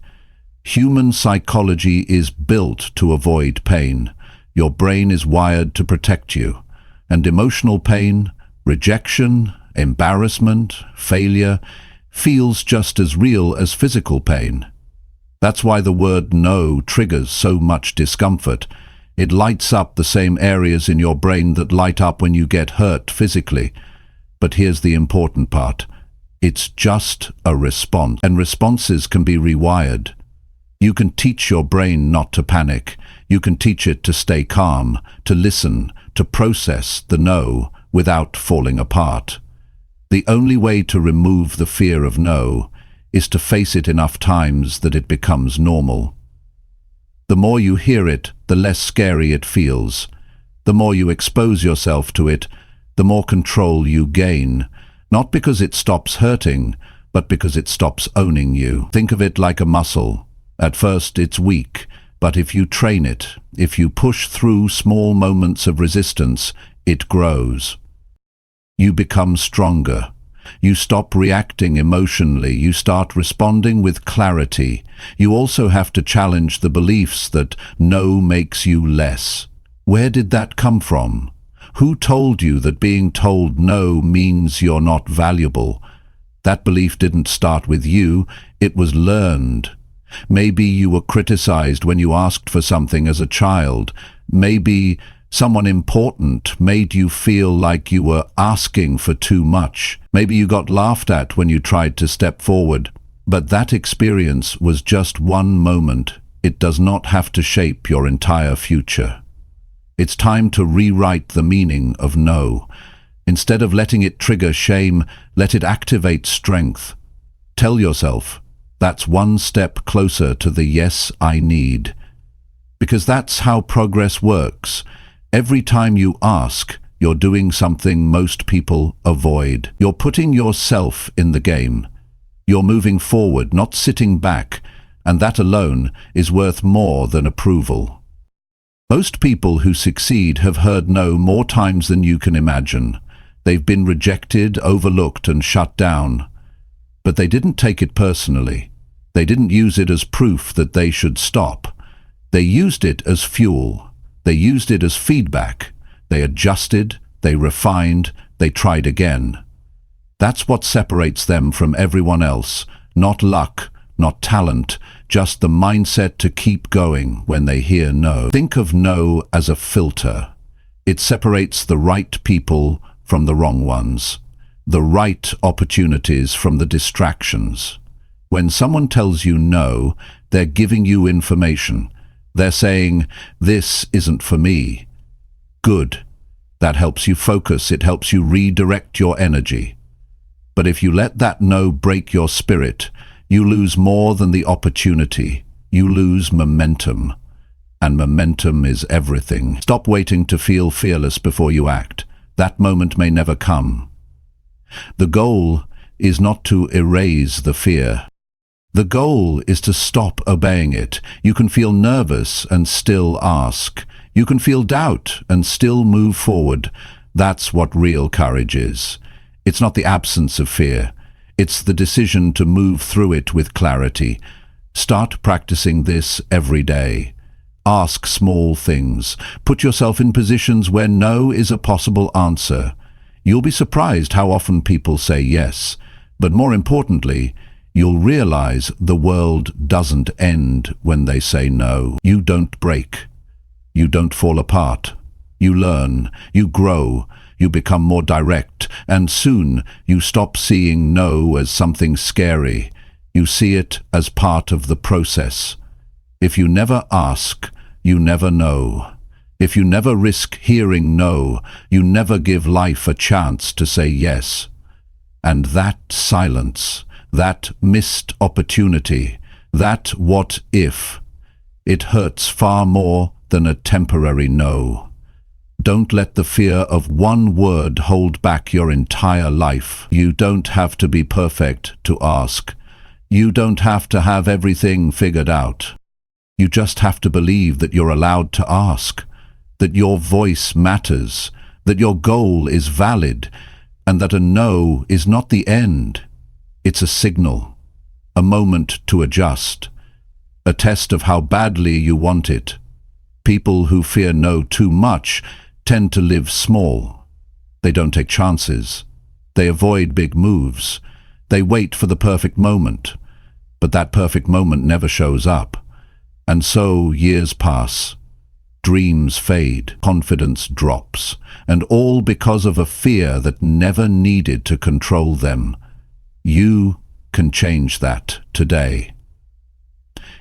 Human psychology is built to avoid pain. Your brain is wired to protect you. And emotional pain, rejection, embarrassment, failure, feels just as real as physical pain. That's why the word no triggers so much discomfort. It lights up the same areas in your brain that light up when you get hurt physically. But here's the important part. It's just a response, and responses can be rewired. You can teach your brain not to panic. You can teach it to stay calm, to listen, to process the no without falling apart. The only way to remove the fear of no is to face it enough times that it becomes normal. The more you hear it, the less scary it feels. The more you expose yourself to it, the more control you gain. Not because it stops hurting, but because it stops owning you. Think of it like a muscle. At first it's weak, but if you train it, if you push through small moments of resistance, it grows. You become stronger. You stop reacting emotionally. You start responding with clarity. You also have to challenge the beliefs that no makes you less. Where did that come from? Who told you that being told no means you're not valuable? That belief didn't start with you, it was learned. Maybe you were criticized when you asked for something as a child. Maybe someone important made you feel like you were asking for too much. Maybe you got laughed at when you tried to step forward. But that experience was just one moment. It does not have to shape your entire future. It's time to rewrite the meaning of no. Instead of letting it trigger shame, let it activate strength. Tell yourself, that's one step closer to the yes I need. Because that's how progress works. Every time you ask, you're doing something most people avoid. You're putting yourself in the game. You're moving forward, not sitting back, and that alone is worth more than approval. Most people who succeed have heard no more times than you can imagine. They've been rejected, overlooked, and shut down. But they didn't take it personally. They didn't use it as proof that they should stop. They used it as fuel. They used it as feedback. They adjusted, they refined, they tried again. That's what separates them from everyone else. Not luck, not talent, just the mindset to keep going when they hear no. Think of no as a filter. It separates the right people from the wrong ones, the right opportunities from the distractions. When someone tells you no, they're giving you information. They're saying, this isn't for me. Good. That helps you focus. It helps you redirect your energy. But if you let that no break your spirit, you lose more than the opportunity. You lose momentum. And momentum is everything. Stop waiting to feel fearless before you act. That moment may never come. The goal is not to erase the fear. The goal is to stop obeying it. You can feel nervous and still ask. You can feel doubt and still move forward. That's what real courage is. It's not the absence of fear. It's the decision to move through it with clarity. Start practicing this every day. Ask small things. Put yourself in positions where no is a possible answer. You'll be surprised how often people say yes. But more importantly, you'll realize the world doesn't end when they say no. You don't break. You don't fall apart. You learn. You grow. You become more direct. And soon you stop seeing no as something scary. You see it as part of the process. If you never ask, you never know. If you never risk hearing no, you never give life a chance to say yes. And that silence, that missed opportunity, that what if, it hurts far more than a temporary no. Don't let the fear of one word hold back your entire life. You don't have to be perfect to ask. You don't have to have everything figured out. You just have to believe that you're allowed to ask, that your voice matters, that your goal is valid, and that a no is not the end. It's a signal, a moment to adjust, a test of how badly you want it. People who fear no too much tend to live small. They don't take chances. They avoid big moves. They wait for the perfect moment. But that perfect moment never shows up. And so years pass. Dreams fade, confidence drops, and all because of a fear that never needed to control them. You can change that today.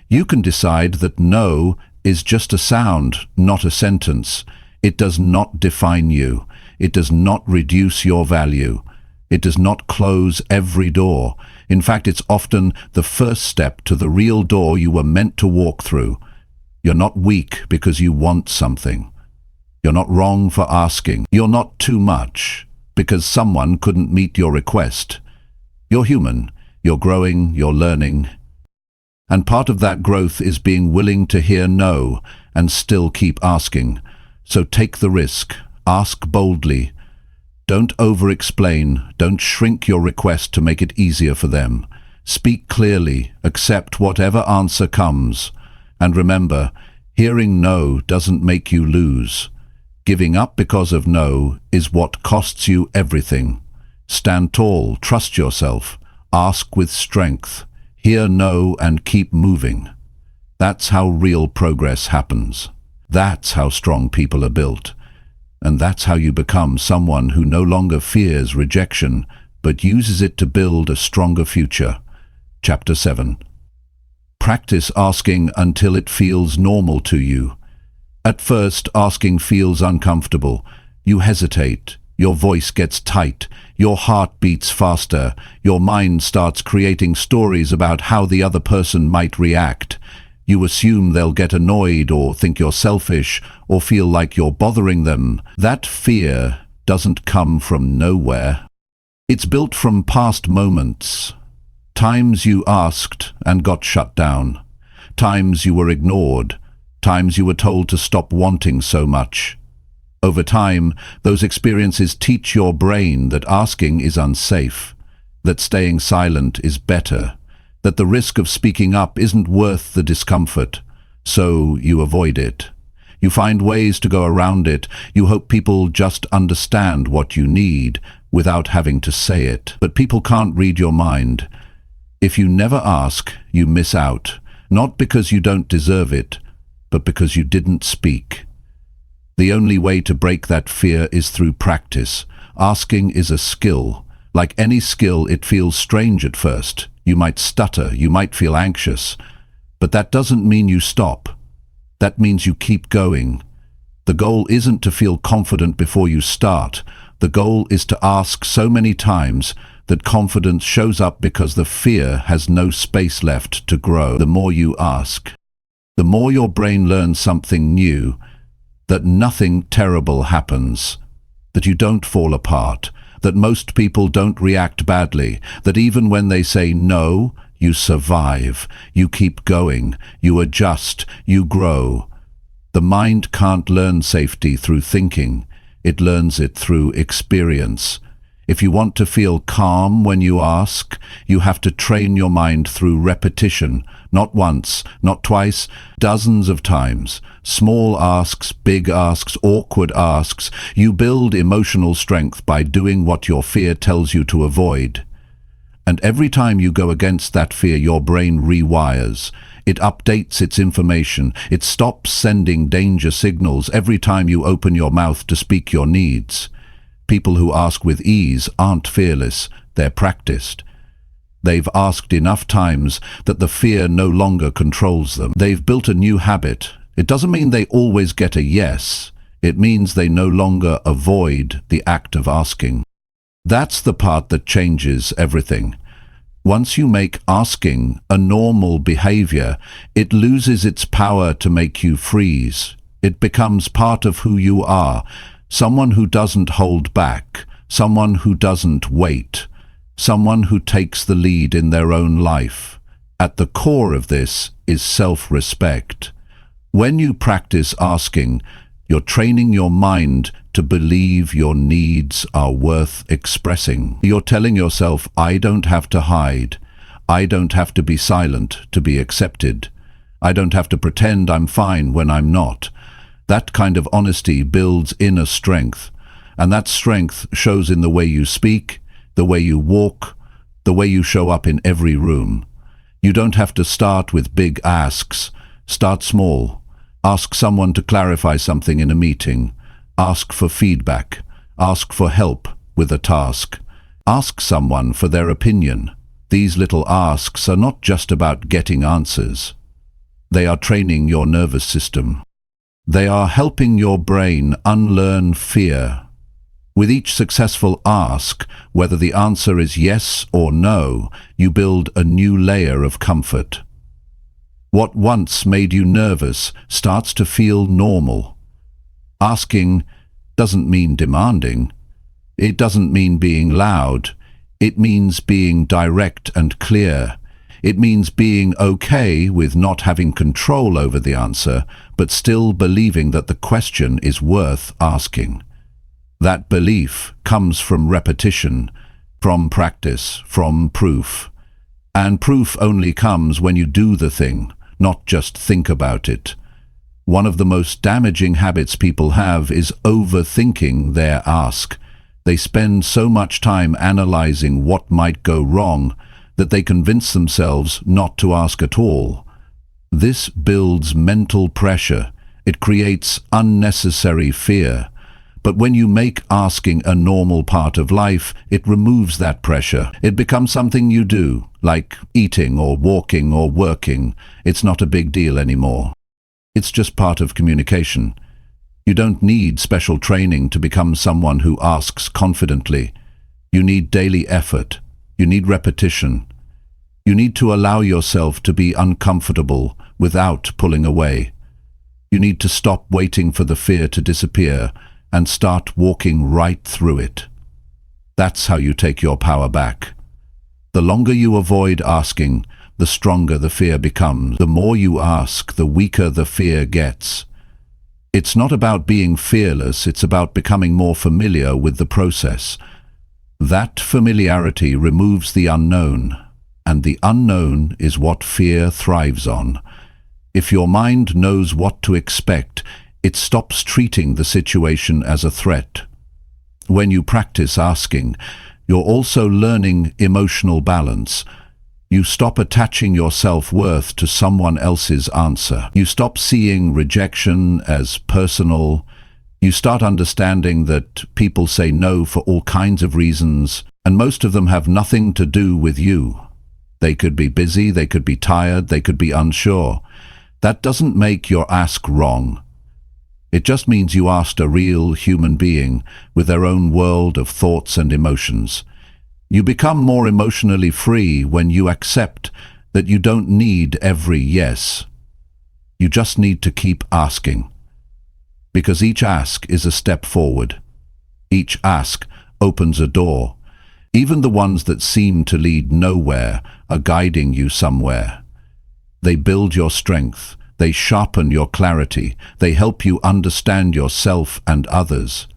You can decide that no is just a sound, not a sentence. It does not define you. It does not reduce your value. It does not close every door. In fact, it's often the first step to the real door you were meant to walk through. You're not weak because you want something. You're not wrong for asking. You're not too much because someone couldn't meet your request. You're human. You're growing. You're learning. And part of that growth is being willing to hear no and still keep asking. So take the risk. Ask boldly. Don't over-explain. Don't shrink your request to make it easier for them. Speak clearly. Accept whatever answer comes. And remember, hearing no doesn't make you lose. Giving up because of no is what costs you everything. Stand tall. Trust yourself. Ask with strength. Hear no and keep moving. That's how real progress happens. That's how strong people are built. And that's how you become someone who no longer fears rejection, but uses it to build a stronger future. Chapter 7. Practice asking until it feels normal to you. At first, asking feels uncomfortable. You hesitate. Your voice gets tight. Your heart beats faster. Your mind starts creating stories about how the other person might react. You assume they'll get annoyed or think you're selfish or feel like you're bothering them. That fear doesn't come from nowhere. It's built from past moments. Times you asked and got shut down. Times you were ignored. Times you were told to stop wanting so much. Over time, those experiences teach your brain that asking is unsafe, that staying silent is better, that the risk of speaking up isn't worth the discomfort, so you avoid it. You find ways to go around it. You hope people just understand what you need without having to say it. But people can't read your mind. If you never ask, you miss out, not because you don't deserve it, but because you didn't speak. The only way to break that fear is through practice. Asking is a skill. Like any skill, it feels strange at first. You might stutter, you might feel anxious, but that doesn't mean you stop. That means you keep going. The goal isn't to feel confident before you start. The goal is to ask so many times that confidence shows up because the fear has no space left to grow. The more you ask, the more your brain learns something new, that nothing terrible happens, that you don't fall apart, that most people don't react badly, that even when they say no, you survive, you keep going, you adjust, you grow. The mind can't learn safety through thinking, it learns it through experience. If you want to feel calm when you ask, you have to train your mind through repetition, not once, not twice, dozens of times. Small asks, big asks, awkward asks. You build emotional strength by doing what your fear tells you to avoid. And every time you go against that fear, your brain rewires. It updates its information. It stops sending danger signals every time you open your mouth to speak your needs. People who ask with ease aren't fearless, they're practiced. They've asked enough times that the fear no longer controls them. They've built a new habit. It doesn't mean they always get a yes. It means they no longer avoid the act of asking. That's the part that changes everything. Once you make asking a normal behavior, it loses its power to make you freeze. It becomes part of who you are, someone who doesn't hold back, someone who doesn't wait, someone who takes the lead in their own life. At the core of this is self-respect. When you practice asking, you're training your mind to believe your needs are worth expressing. You're telling yourself, I don't have to hide. I don't have to be silent to be accepted. I don't have to pretend I'm fine when I'm not. That kind of honesty builds inner strength, and that strength shows in the way you speak, the way you walk, the way you show up in every room. You don't have to start with big asks. Start small. Ask someone to clarify something in a meeting. Ask for feedback. Ask for help with a task. Ask someone for their opinion. These little asks are not just about getting answers. They are training your nervous system. They are helping your brain unlearn fear. With each successful ask, whether the answer is yes or no, you build a new layer of comfort. What once made you nervous starts to feel normal. Asking doesn't mean demanding. It doesn't mean being loud. It means being direct and clear. It means being okay with not having control over the answer, but still believing that the question is worth asking. That belief comes from repetition, from practice, from proof. And proof only comes when you do the thing, not just think about it. One of the most damaging habits people have is overthinking their ask. They spend so much time analyzing what might go wrong that they convince themselves not to ask at all. This builds mental pressure. It creates unnecessary fear. But when you make asking a normal part of life, it removes that pressure. It becomes something you do, like eating or walking or working. It's not a big deal anymore. It's just part of communication. You don't need special training to become someone who asks confidently. You need daily effort. You need repetition. You need to allow yourself to be uncomfortable without pulling away. You need to stop waiting for the fear to disappear and start walking right through it. That's how you take your power back. The longer you avoid asking, the stronger the fear becomes. The more you ask, the weaker the fear gets. It's not about being fearless, it's about becoming more familiar with the process. That familiarity removes the unknown, and the unknown is what fear thrives on. If your mind knows what to expect, it stops treating the situation as a threat. When you practice asking, you're also learning emotional balance. You stop attaching your self-worth to someone else's answer. You stop seeing rejection as personal. You start understanding that people say no for all kinds of reasons, and most of them have nothing to do with you. They could be busy, they could be tired, they could be unsure. That doesn't make your ask wrong. It just means you asked a real human being with their own world of thoughts and emotions. You become more emotionally free when you accept that you don't need every yes. You just need to keep asking. Because each ask is a step forward. Each ask opens a door. Even the ones that seem to lead nowhere are guiding you somewhere. They build your strength. They sharpen your clarity. They help you understand yourself and others.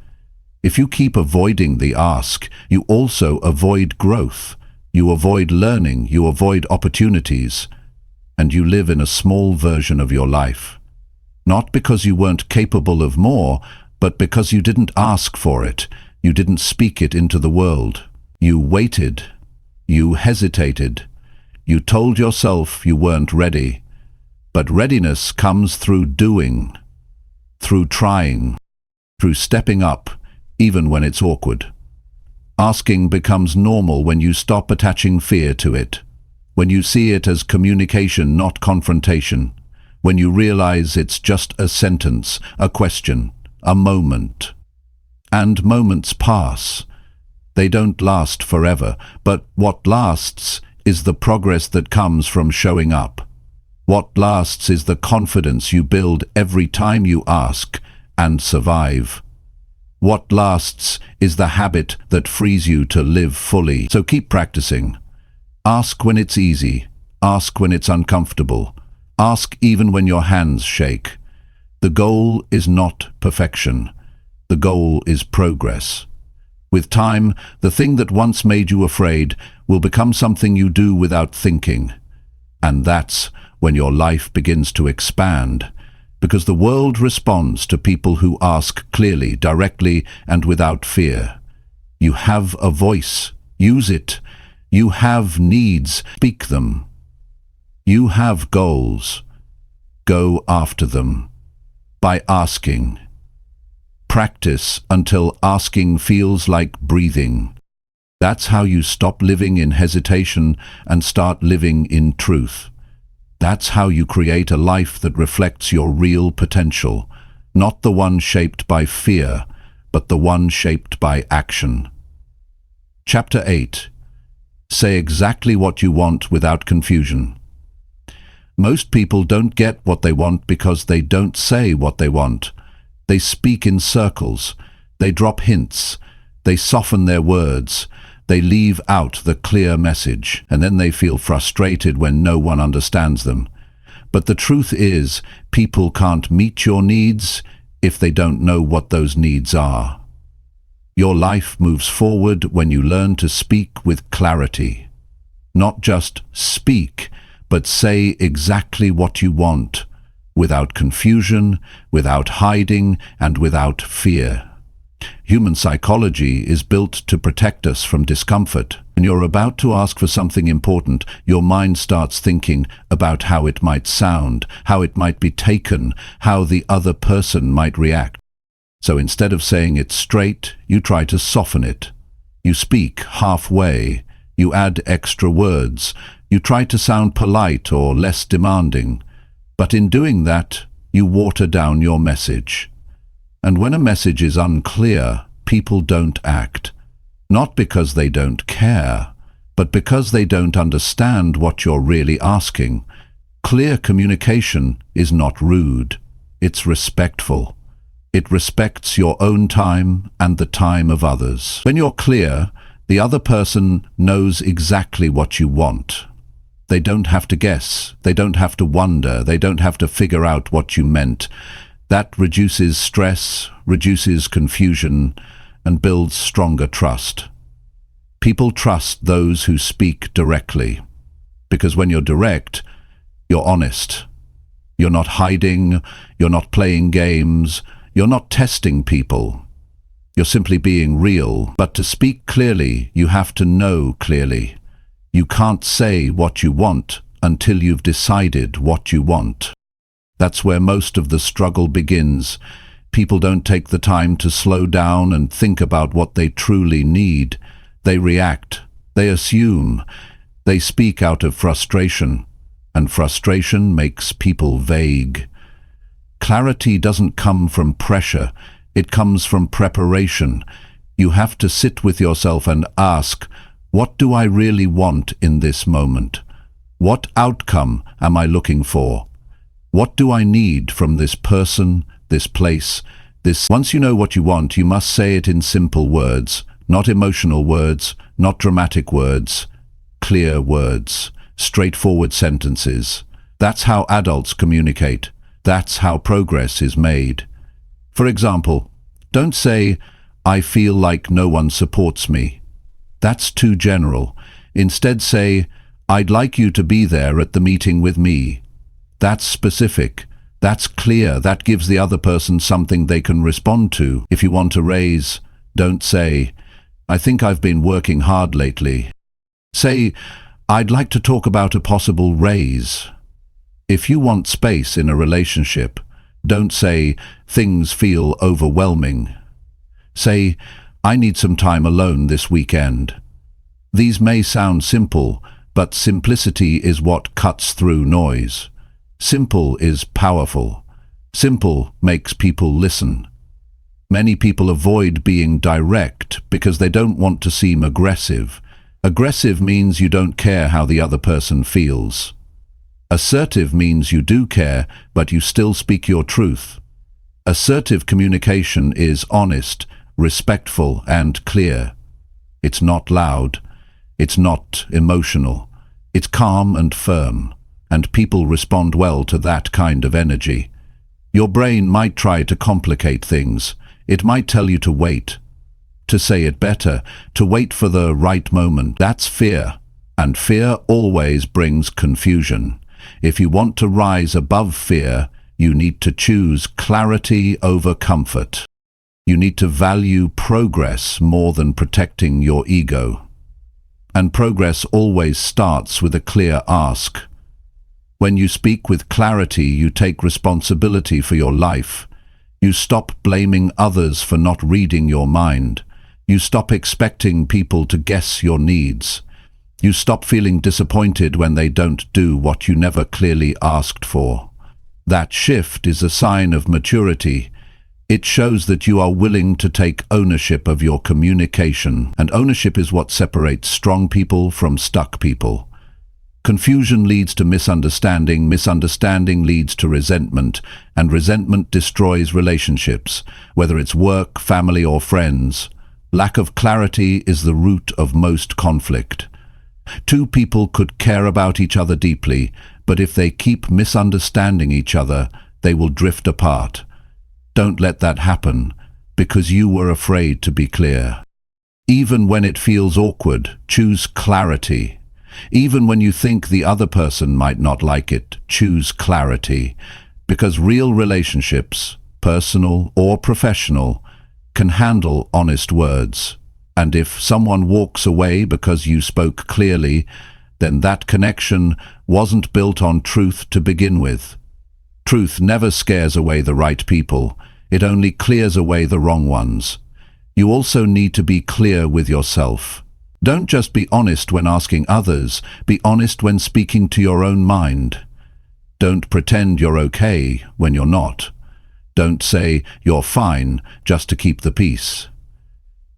If you keep avoiding the ask, you also avoid growth. You avoid learning. You avoid opportunities. And you live in a small version of your life. Not because you weren't capable of more, but because you didn't ask for it. You didn't speak it into the world. You waited. You hesitated. You told yourself you weren't ready. But readiness comes through doing, through trying, through stepping up, even when it's awkward. Asking becomes normal when you stop attaching fear to it, when you see it as communication, not confrontation, when you realize it's just a sentence, a question, a moment. And moments pass. They don't last forever, but what lasts is the progress that comes from showing up. What lasts is the confidence you build every time you ask and survive. What lasts is the habit that frees you to live fully. So keep practicing. Ask when it's easy. Ask when it's uncomfortable. Ask even when your hands shake. The goal is not perfection. The goal is progress. With time, the thing that once made you afraid will become something you do without thinking. And that's when your life begins to expand, because the world responds to people who ask clearly, directly, and without fear. You have a voice. Use it. You have needs. Speak them. You have goals. Go after them. By asking. Practice until asking feels like breathing. That's how you stop living in hesitation and start living in truth. That's how you create a life that reflects your real potential, not the one shaped by fear, but the one shaped by action. Chapter 8. Say exactly what you want without confusion. Most people don't get what they want because they don't say what they want. They speak in circles. They drop hints. They soften their words. They leave out the clear message, and then they feel frustrated when no one understands them. But the truth is, people can't meet your needs if they don't know what those needs are. Your life moves forward when you learn to speak with clarity. Not just speak, but say exactly what you want, without confusion, without hiding, and without fear. Human psychology is built to protect us from discomfort. When you're about to ask for something important, your mind starts thinking about how it might sound, how it might be taken, how the other person might react. So instead of saying it straight, you try to soften it. You speak halfway. You add extra words. You try to sound polite or less demanding. But in doing that, you water down your message. And when a message is unclear, people don't act. Not because they don't care, but because they don't understand what you're really asking. Clear communication is not rude. It's respectful. It respects your own time and the time of others. When you're clear, the other person knows exactly what you want. They don't have to guess. They don't have to wonder. They don't have to figure out what you meant. That reduces stress, reduces confusion, and builds stronger trust. People trust those who speak directly, because when you're direct, you're honest. You're not hiding, you're not playing games, you're not testing people. You're simply being real. But to speak clearly, you have to know clearly. You can't say what you want until you've decided what you want. That's where most of the struggle begins. People don't take the time to slow down and think about what they truly need. They react. They assume. They speak out of frustration. And frustration makes people vague. Clarity doesn't come from pressure. It comes from preparation. You have to sit with yourself and ask, what do I really want in this moment? What outcome am I looking for? What do I need from this person, this place, this? Once you know what you want, you must say it in simple words, not emotional words, not dramatic words, clear words, straightforward sentences. That's how adults communicate. That's how progress is made. For example, don't say, I feel like no one supports me. That's too general. Instead say, I'd like you to be there at the meeting with me. That's specific. That's clear. That gives the other person something they can respond to. If you want a raise, don't say, I think I've been working hard lately. Say, I'd like to talk about a possible raise. If you want space in a relationship, don't say, things feel overwhelming. Say, I need some time alone this weekend. These may sound simple, but simplicity is what cuts through noise. Simple is powerful. Simple makes people listen. Many people avoid being direct because they don't want to seem aggressive. Aggressive means you don't care how the other person feels. Assertive means you do care, but you still speak your truth. Assertive communication is honest, respectful, and clear. It's not loud. It's not emotional. It's calm and firm, and people respond well to that kind of energy. Your brain might try to complicate things. It might tell you to wait, to say it better, to wait for the right moment. That's fear, and fear always brings confusion. If you want to rise above fear, you need to choose clarity over comfort. You need to value progress more than protecting your ego. And progress always starts with a clear ask. When you speak with clarity, you take responsibility for your life. You stop blaming others for not reading your mind. You stop expecting people to guess your needs. You stop feeling disappointed when they don't do what you never clearly asked for. That shift is a sign of maturity. It shows that you are willing to take ownership of your communication, and ownership is what separates strong people from stuck people. Confusion leads to misunderstanding, misunderstanding leads to resentment, and resentment destroys relationships, whether it's work, family, or friends. Lack of clarity is the root of most conflict. Two people could care about each other deeply, but if they keep misunderstanding each other, they will drift apart. Don't let that happen, because you were afraid to be clear. Even when it feels awkward, choose clarity. Even when you think the other person might not like it, choose clarity. Because real relationships, personal or professional, can handle honest words. And if someone walks away because you spoke clearly, then that connection wasn't built on truth to begin with. Truth never scares away the right people. It only clears away the wrong ones. You also need to be clear with yourself. Don't just be honest when asking others, be honest when speaking to your own mind. Don't pretend you're okay when you're not. Don't say you're fine just to keep the peace.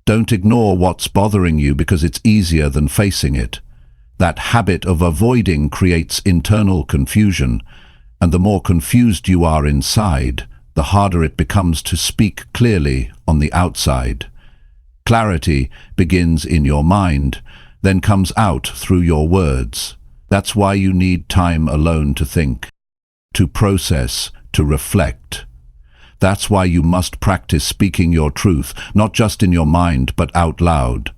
Don't ignore what's bothering you because it's easier than facing it. That habit of avoiding creates internal confusion, and the more confused you are inside, the harder it becomes to speak clearly on the outside. Clarity begins in your mind, then comes out through your words. That's why you need time alone to think, to process, to reflect. That's why you must practice speaking your truth, not just in your mind, but out loud.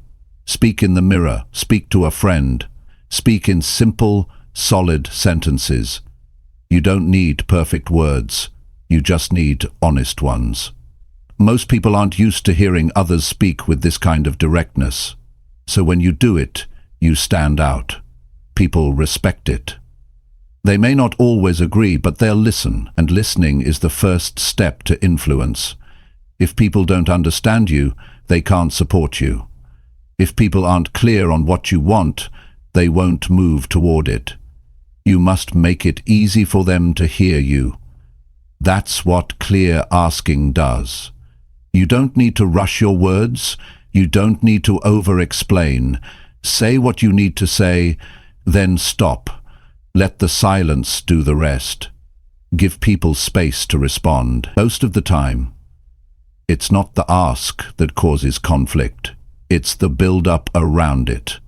Speak in the mirror, speak to a friend. Speak in simple, solid sentences. You don't need perfect words. You just need honest ones. Most people aren't used to hearing others speak with this kind of directness. So when you do it, you stand out. People respect it. They may not always agree, but they'll listen, and listening is the first step to influence. If people don't understand you, they can't support you. If people aren't clear on what you want, they won't move toward it. You must make it easy for them to hear you. That's what clear asking does. You don't need to rush your words. You don't need to over-explain. Say what you need to say, then stop. Let the silence do the rest. Give people space to respond. Most of the time, it's not the ask that causes conflict. It's the build-up around it.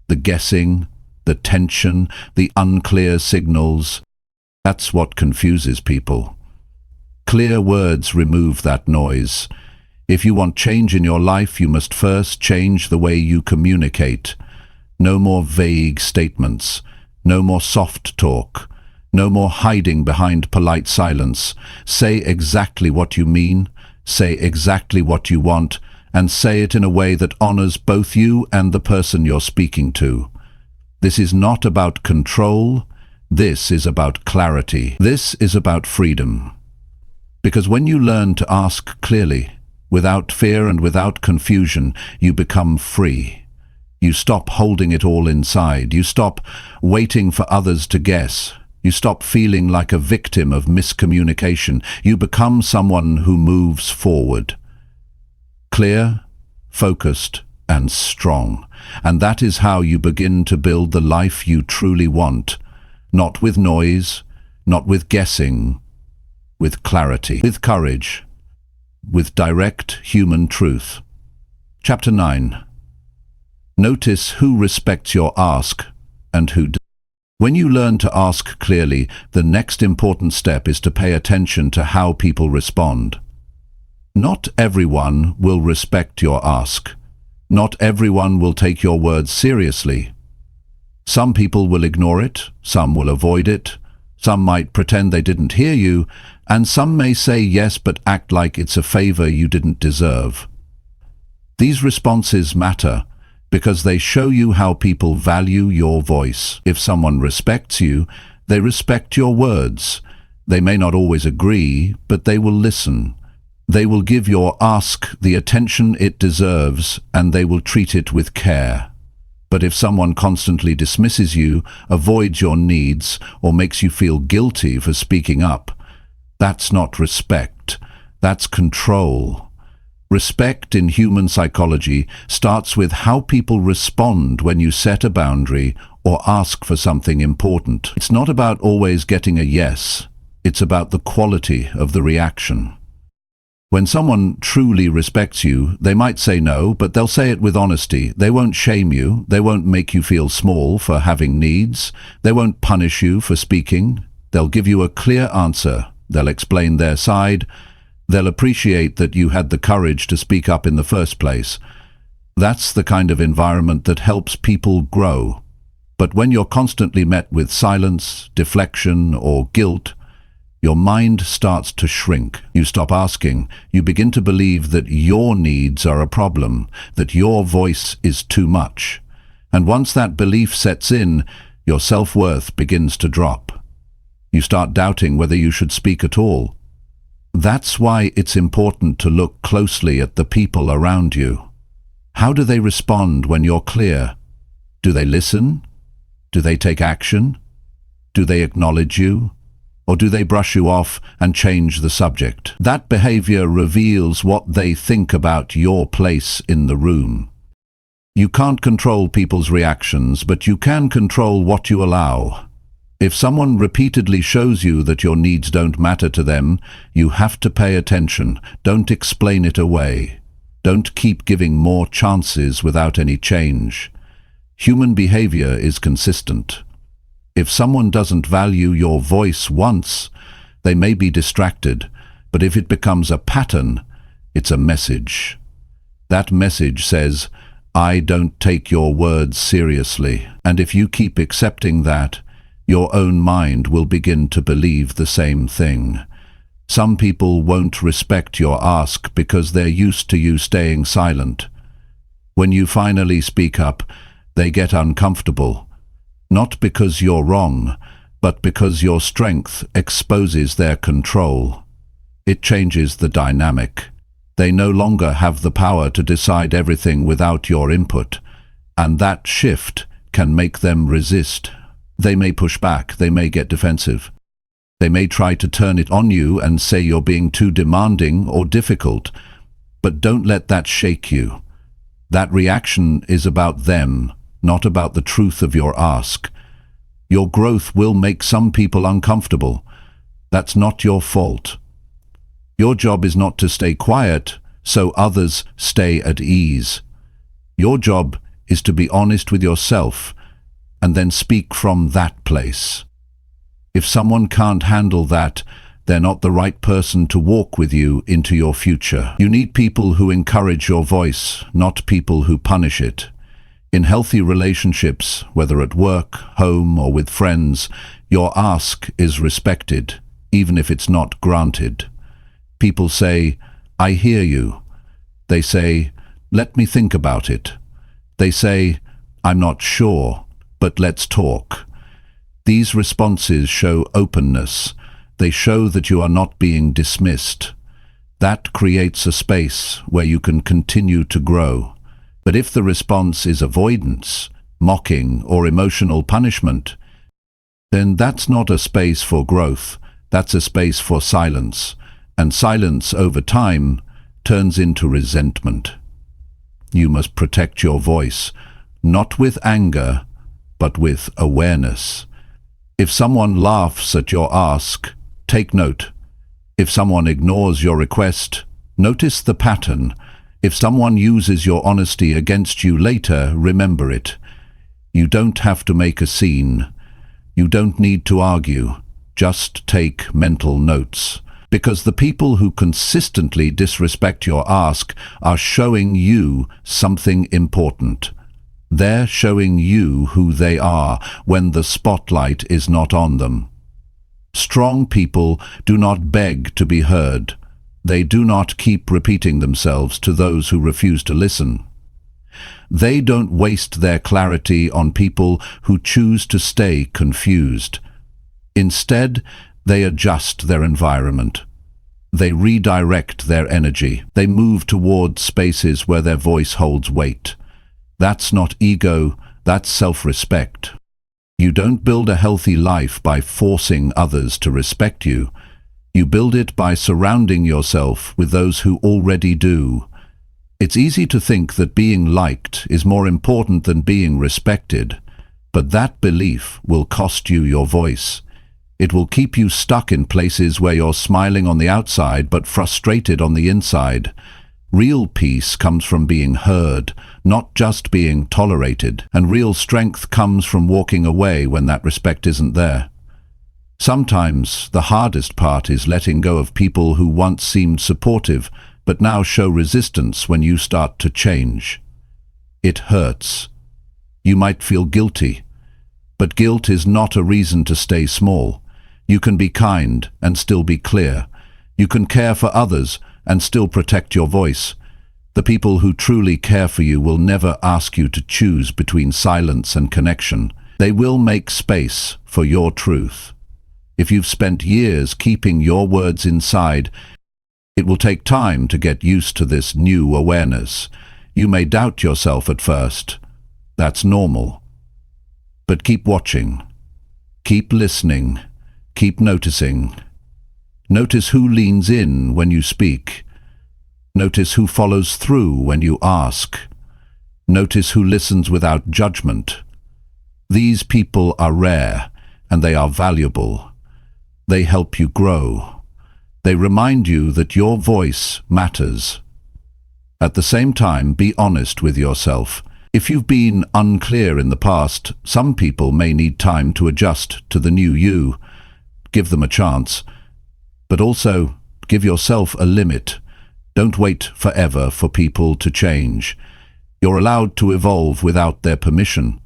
The guessing, the tension, the unclear signals. That's what confuses people. Clear words remove that noise. If you want change in your life, you must first change the way you communicate. No more vague statements. No more soft talk. No more hiding behind polite silence. Say exactly what you mean. Say exactly what you want. And say it in a way that honors both you and the person you're speaking to. This is not about control. This is about clarity. This is about freedom. Because when you learn to ask clearly, Without fear and without confusion, you become free. You stop holding it all inside. You stop waiting for others to guess. You stop feeling like a victim of miscommunication. You become someone who moves forward. Clear, focused, and strong. And that is how you begin to build the life you truly want. Not with noise, not with guessing, with clarity, with courage, with direct human truth. Chapter 9. Notice who respects your ask and who doesn't. When you learn to ask clearly, the next important step is to pay attention to how people respond. Not everyone will respect your ask. Not everyone will take your words seriously. Some people will ignore it, some will avoid it, some might pretend they didn't hear you, and some may say yes but act like it's a favor you didn't deserve. These responses matter because they show you how people value your voice. If someone respects you, they respect your words. They may not always agree, but they will listen. They will give your ask the attention it deserves, and they will treat it with care. But if someone constantly dismisses you, avoids your needs, or makes you feel guilty for speaking up, that's not respect. That's control. Respect in human psychology starts with how people respond when you set a boundary or ask for something important. It's not about always getting a yes. It's about the quality of the reaction. When someone truly respects you, they might say no, but they'll say it with honesty. They won't shame you. They won't make you feel small for having needs. They won't punish you for speaking. They'll give you a clear answer. They'll explain their side. They'll appreciate that you had the courage to speak up in the first place. That's the kind of environment that helps people grow. But when you're constantly met with silence, deflection, or guilt, your mind starts to shrink. You stop asking. You begin to believe that your needs are a problem, that your voice is too much. And once that belief sets in, your self-worth begins to drop. You start doubting whether you should speak at all. That's why it's important to look closely at the people around you. How do they respond when you're clear? Do they listen? Do they take action? Do they acknowledge you? Or do they brush you off and change the subject? That behavior reveals what they think about your place in the room. You can't control people's reactions, but you can control what you allow. If someone repeatedly shows you that your needs don't matter to them, you have to pay attention. Don't explain it away. Don't keep giving more chances without any change. Human behavior is consistent. If someone doesn't value your voice once, they may be distracted, but if it becomes a pattern, it's a message. That message says, I don't take your words seriously. And if you keep accepting that, your own mind will begin to believe the same thing. Some people won't respect your ask because they're used to you staying silent. When you finally speak up, they get uncomfortable. Not because you're wrong, but because your strength exposes their control. It changes the dynamic. They no longer have the power to decide everything without your input, and that shift can make them resist. They may push back, they may get defensive. They may try to turn it on you and say you're being too demanding or difficult, but don't let that shake you. That reaction is about them, not about the truth of your ask. Your growth will make some people uncomfortable. That's not your fault. Your job is not to stay quiet so others stay at ease. Your job is to be honest with yourself and then speak from that place. If someone can't handle that, they're not the right person to walk with you into your future. You need people who encourage your voice, not people who punish it. In healthy relationships, whether at work, home, or with friends, your ask is respected, even if it's not granted. People say, I hear you. They say, let me think about it. They say, I'm not sure, but let's talk. These responses show openness. They show that you are not being dismissed. That creates a space where you can continue to grow. But if the response is avoidance, mocking, or emotional punishment, then that's not a space for growth, that's a space for silence. And silence over time turns into resentment. You must protect your voice, not with anger, but with awareness. If someone laughs at your ask, take note. If someone ignores your request, notice the pattern. If someone uses your honesty against you later, remember it. You don't have to make a scene. You don't need to argue. Just take mental notes. Because the people who consistently disrespect your ask are showing you something important. They're showing you who they are when the spotlight is not on them. Strong people do not beg to be heard. They do not keep repeating themselves to those who refuse to listen. They don't waste their clarity on people who choose to stay confused. Instead, they adjust their environment. They redirect their energy. They move toward spaces where their voice holds weight. That's not ego, that's self-respect. You don't build a healthy life by forcing others to respect you. You build it by surrounding yourself with those who already do. It's easy to think that being liked is more important than being respected, but that belief will cost you your voice. It will keep you stuck in places where you're smiling on the outside but frustrated on the inside. Real peace comes from being heard, not just being tolerated, and real strength comes from walking away when that respect isn't there. Sometimes the hardest part is letting go of people who once seemed supportive but now show resistance when you start to change. It hurts. You might feel guilty, but guilt is not a reason to stay small. You can be kind and still be clear. You can care for others and still protect your voice. The people who truly care for you will never ask you to choose between silence and connection. They will make space for your truth. If you've spent years keeping your words inside, it will take time to get used to this new awareness. You may doubt yourself at first. That's normal. But keep watching. Keep listening. Keep noticing. Notice who leans in when you speak. Notice who follows through when you ask. Notice who listens without judgment. These people are rare, and they are valuable. They help you grow. They remind you that your voice matters. At the same time, be honest with yourself. If you've been unclear in the past, some people may need time to adjust to the new you. Give them a chance. But also, give yourself a limit. Don't wait forever for people to change. You're allowed to evolve without their permission.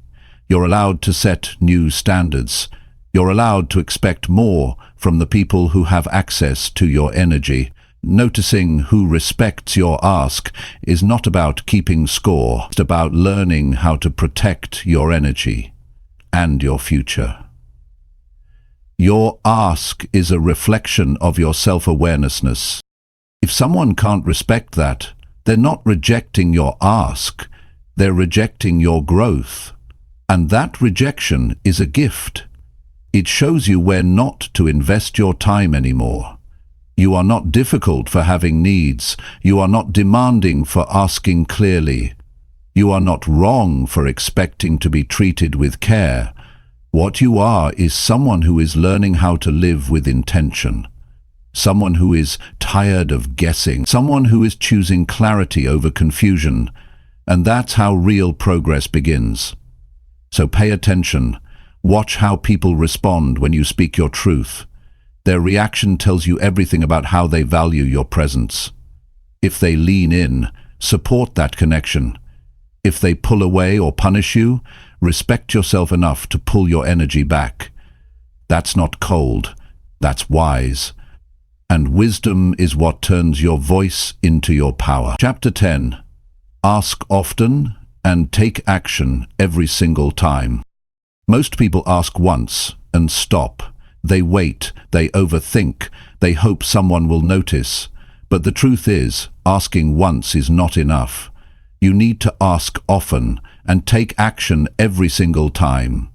You're allowed to set new standards. You're allowed to expect more from the people who have access to your energy. Noticing who respects your ask is not about keeping score. It's about learning how to protect your energy and your future. Your ask is a reflection of your self-awarenessness. If someone can't respect that, they're not rejecting your ask, they're rejecting your growth. And that rejection is a gift. It shows you where not to invest your time anymore. You are not difficult for having needs. You are not demanding for asking clearly. You are not wrong for expecting to be treated with care. What you are is someone who is learning how to live with intention. Someone who is tired of guessing. Someone who is choosing clarity over confusion. And that's how real progress begins. So pay attention. Watch how people respond when you speak your truth. Their reaction tells you everything about how they value your presence. If they lean in, support that connection. If they pull away or punish you, respect yourself enough to pull your energy back. That's not cold, that's wise. And wisdom is what turns your voice into your power. Chapter 10. Ask often and take action every single time. Most people ask once and stop. They wait, they overthink, they hope someone will notice. But the truth is, asking once is not enough. You need to ask often and take action every single time.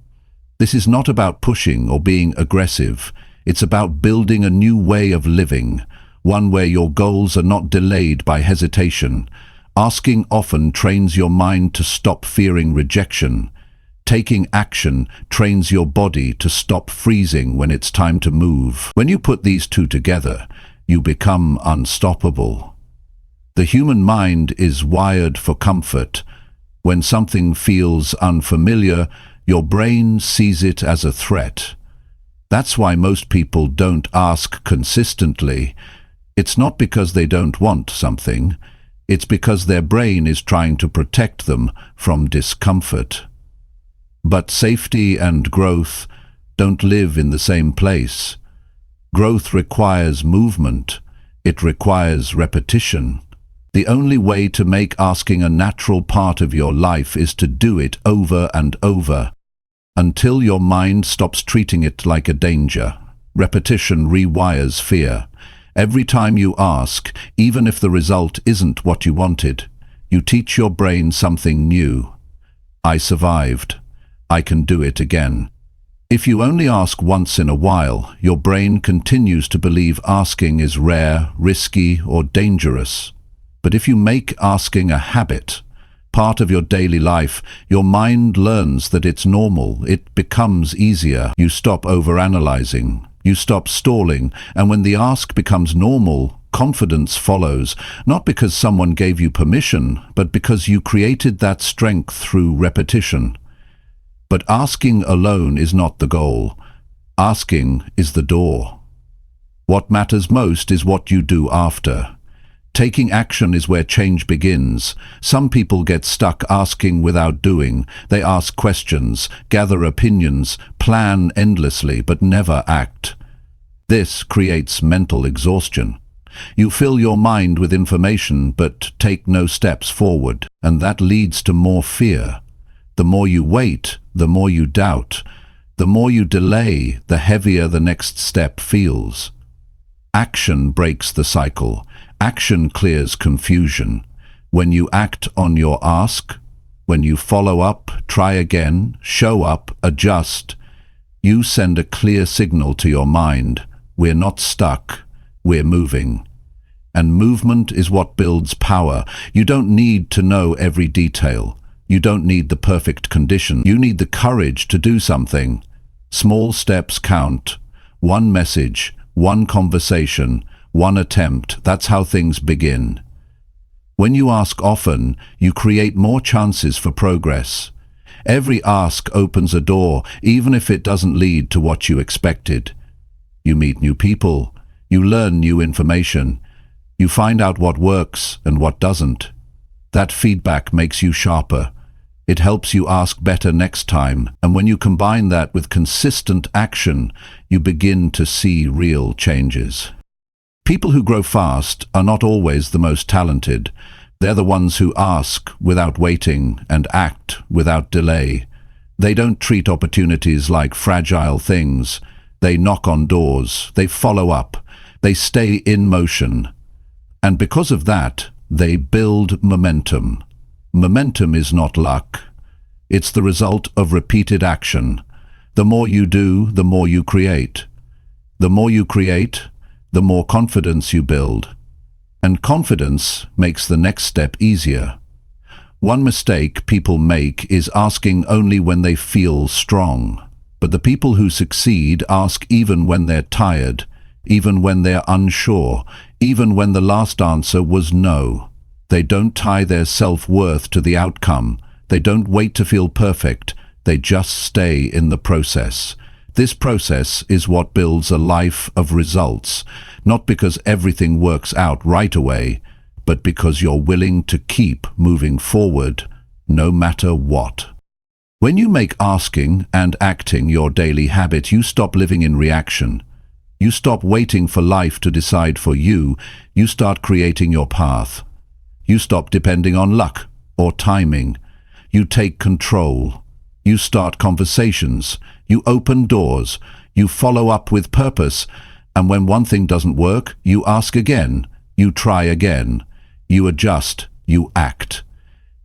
This is not about pushing or being aggressive. It's about building a new way of living, one where your goals are not delayed by hesitation. Asking often trains your mind to stop fearing rejection. Taking action trains your body to stop freezing when it's time to move. When you put these two together, you become unstoppable. The human mind is wired for comfort. When something feels unfamiliar, your brain sees it as a threat. That's why most people don't ask consistently. It's not because they don't want something. It's because their brain is trying to protect them from discomfort. But safety and growth don't live in the same place. Growth requires movement. It requires repetition. The only way to make asking a natural part of your life is to do it over and over, until your mind stops treating it like a danger. Repetition rewires fear. Every time you ask, even if the result isn't what you wanted, you teach your brain something new. I survived. I can do it again. If you only ask once in a while, your brain continues to believe asking is rare, risky, or dangerous. But if you make asking a habit, part of your daily life, your mind learns that it's normal. It becomes easier. You stop overanalyzing. You stop stalling. And when the ask becomes normal, confidence follows, not because someone gave you permission, but because you created that strength through repetition. But asking alone is not the goal. Asking is the door. What matters most is what you do after. Taking action is where change begins. Some people get stuck asking without doing. They ask questions, gather opinions, plan endlessly, but never act. This creates mental exhaustion. You fill your mind with information, but take no steps forward, and that leads to more fear. The more you wait, the more you doubt. The more you delay, the heavier the next step feels. Action breaks the cycle. Action clears confusion. When you act on your ask, when you follow up, try again, show up, adjust, you send a clear signal to your mind. We're not stuck, we're moving. And movement is what builds power. You don't need to know every detail. You don't need the perfect condition. You need the courage to do something. Small steps count. One message, one conversation, one attempt. That's how things begin. When you ask often, you create more chances for progress. Every ask opens a door, even if it doesn't lead to what you expected. You meet new people. You learn new information. You find out what works and what doesn't. That feedback makes you sharper. It helps you ask better next time, and when you combine that with consistent action, you begin to see real changes. People who grow fast are not always the most talented. They're the ones who ask without waiting and act without delay. They don't treat opportunities like fragile things. They knock on doors. They follow up. They stay in motion. And because of that, they build momentum. Momentum is not luck. It's the result of repeated action. The more you do, the more you create. The more you create, the more confidence you build. And confidence makes the next step easier. One mistake people make is asking only when they feel strong. But the people who succeed ask even when they're tired, even when they're unsure, even when the last answer was no. They don't tie their self-worth to the outcome. They don't wait to feel perfect. They just stay in the process. This process is what builds a life of results, not because everything works out right away, but because you're willing to keep moving forward, no matter what. When you make asking and acting your daily habit, you stop living in reaction. You stop waiting for life to decide for you. You start creating your path. You stop depending on luck or timing. You take control. You start conversations. You open doors. You follow up with purpose. And when one thing doesn't work, you ask again. You try again. You adjust. You act.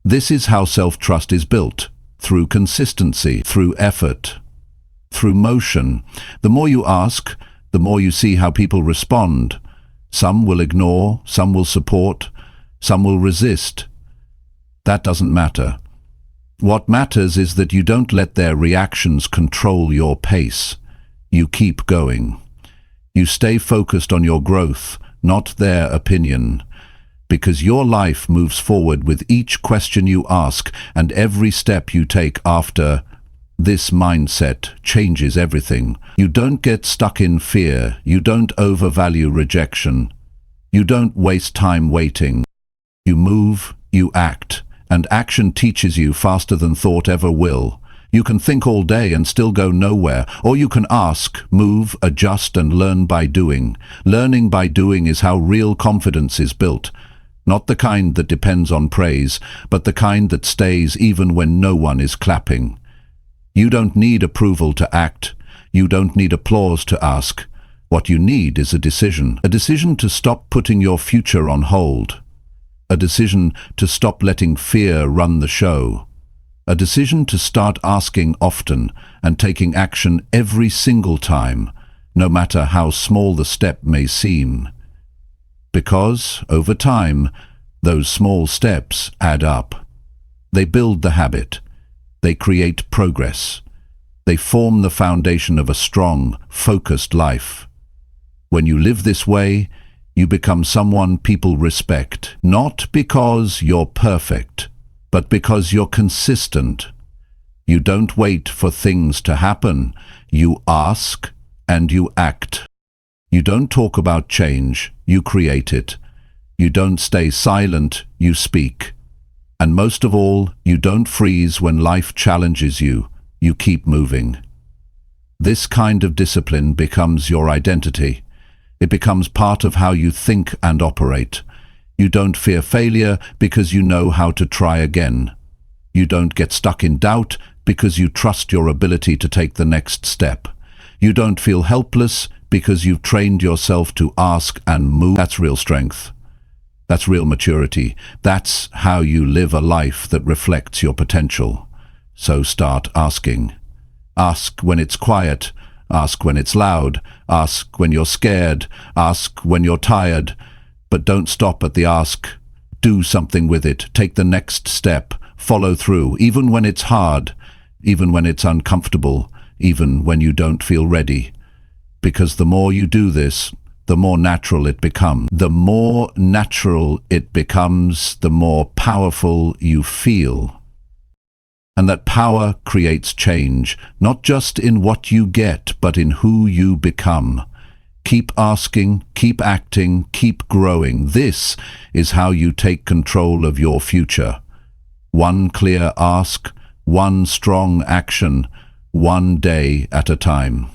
This is how self-trust is built. Through consistency, through effort, through motion. The more you ask, the more you see how people respond. Some will ignore, some will support, some will resist. That doesn't matter. What matters is that you don't let their reactions control your pace. You keep going. You stay focused on your growth, not their opinion. Because your life moves forward with each question you ask and every step you take after. This mindset changes everything. You don't get stuck in fear. You don't overvalue rejection. You don't waste time waiting. You move, you act, and action teaches you faster than thought ever will. You can think all day and still go nowhere, or you can ask, move, adjust, and learn by doing. Learning by doing is how real confidence is built. Not the kind that depends on praise, but the kind that stays even when no one is clapping. You don't need approval to act. You don't need applause to ask. What you need is a decision to stop putting your future on hold. A decision to stop letting fear run the show. A decision to start asking often and taking action every single time, no matter how small the step may seem. Because, over time, those small steps add up. They build the habit. They create progress. They form the foundation of a strong, focused life. When you live this way, you become someone people respect, not because you're perfect, but because you're consistent. You don't wait for things to happen. You ask and you act. You don't talk about change, you create it. You don't stay silent, you speak. And most of all, you don't freeze when life challenges you, you keep moving. This kind of discipline becomes your identity. It becomes part of how you think and operate. You don't fear failure because you know how to try again. You don't get stuck in doubt because you trust your ability to take the next step. You don't feel helpless because you've trained yourself to ask and move. That's real strength. That's real maturity. That's how you live a life that reflects your potential. So start asking. Ask when it's quiet. Ask when it's loud. Ask when you're scared. Ask when you're tired. But don't stop at the ask. Do something with it. Take the next step. Follow through, even when it's hard, even when it's uncomfortable, even when you don't feel ready. Because the more you do this, the more natural it becomes. The more natural it becomes, the more powerful you feel. And that power creates change, not just in what you get, but in who you become. Keep asking, keep acting, keep growing. This is how you take control of your future. One clear ask, one strong action, one day at a time.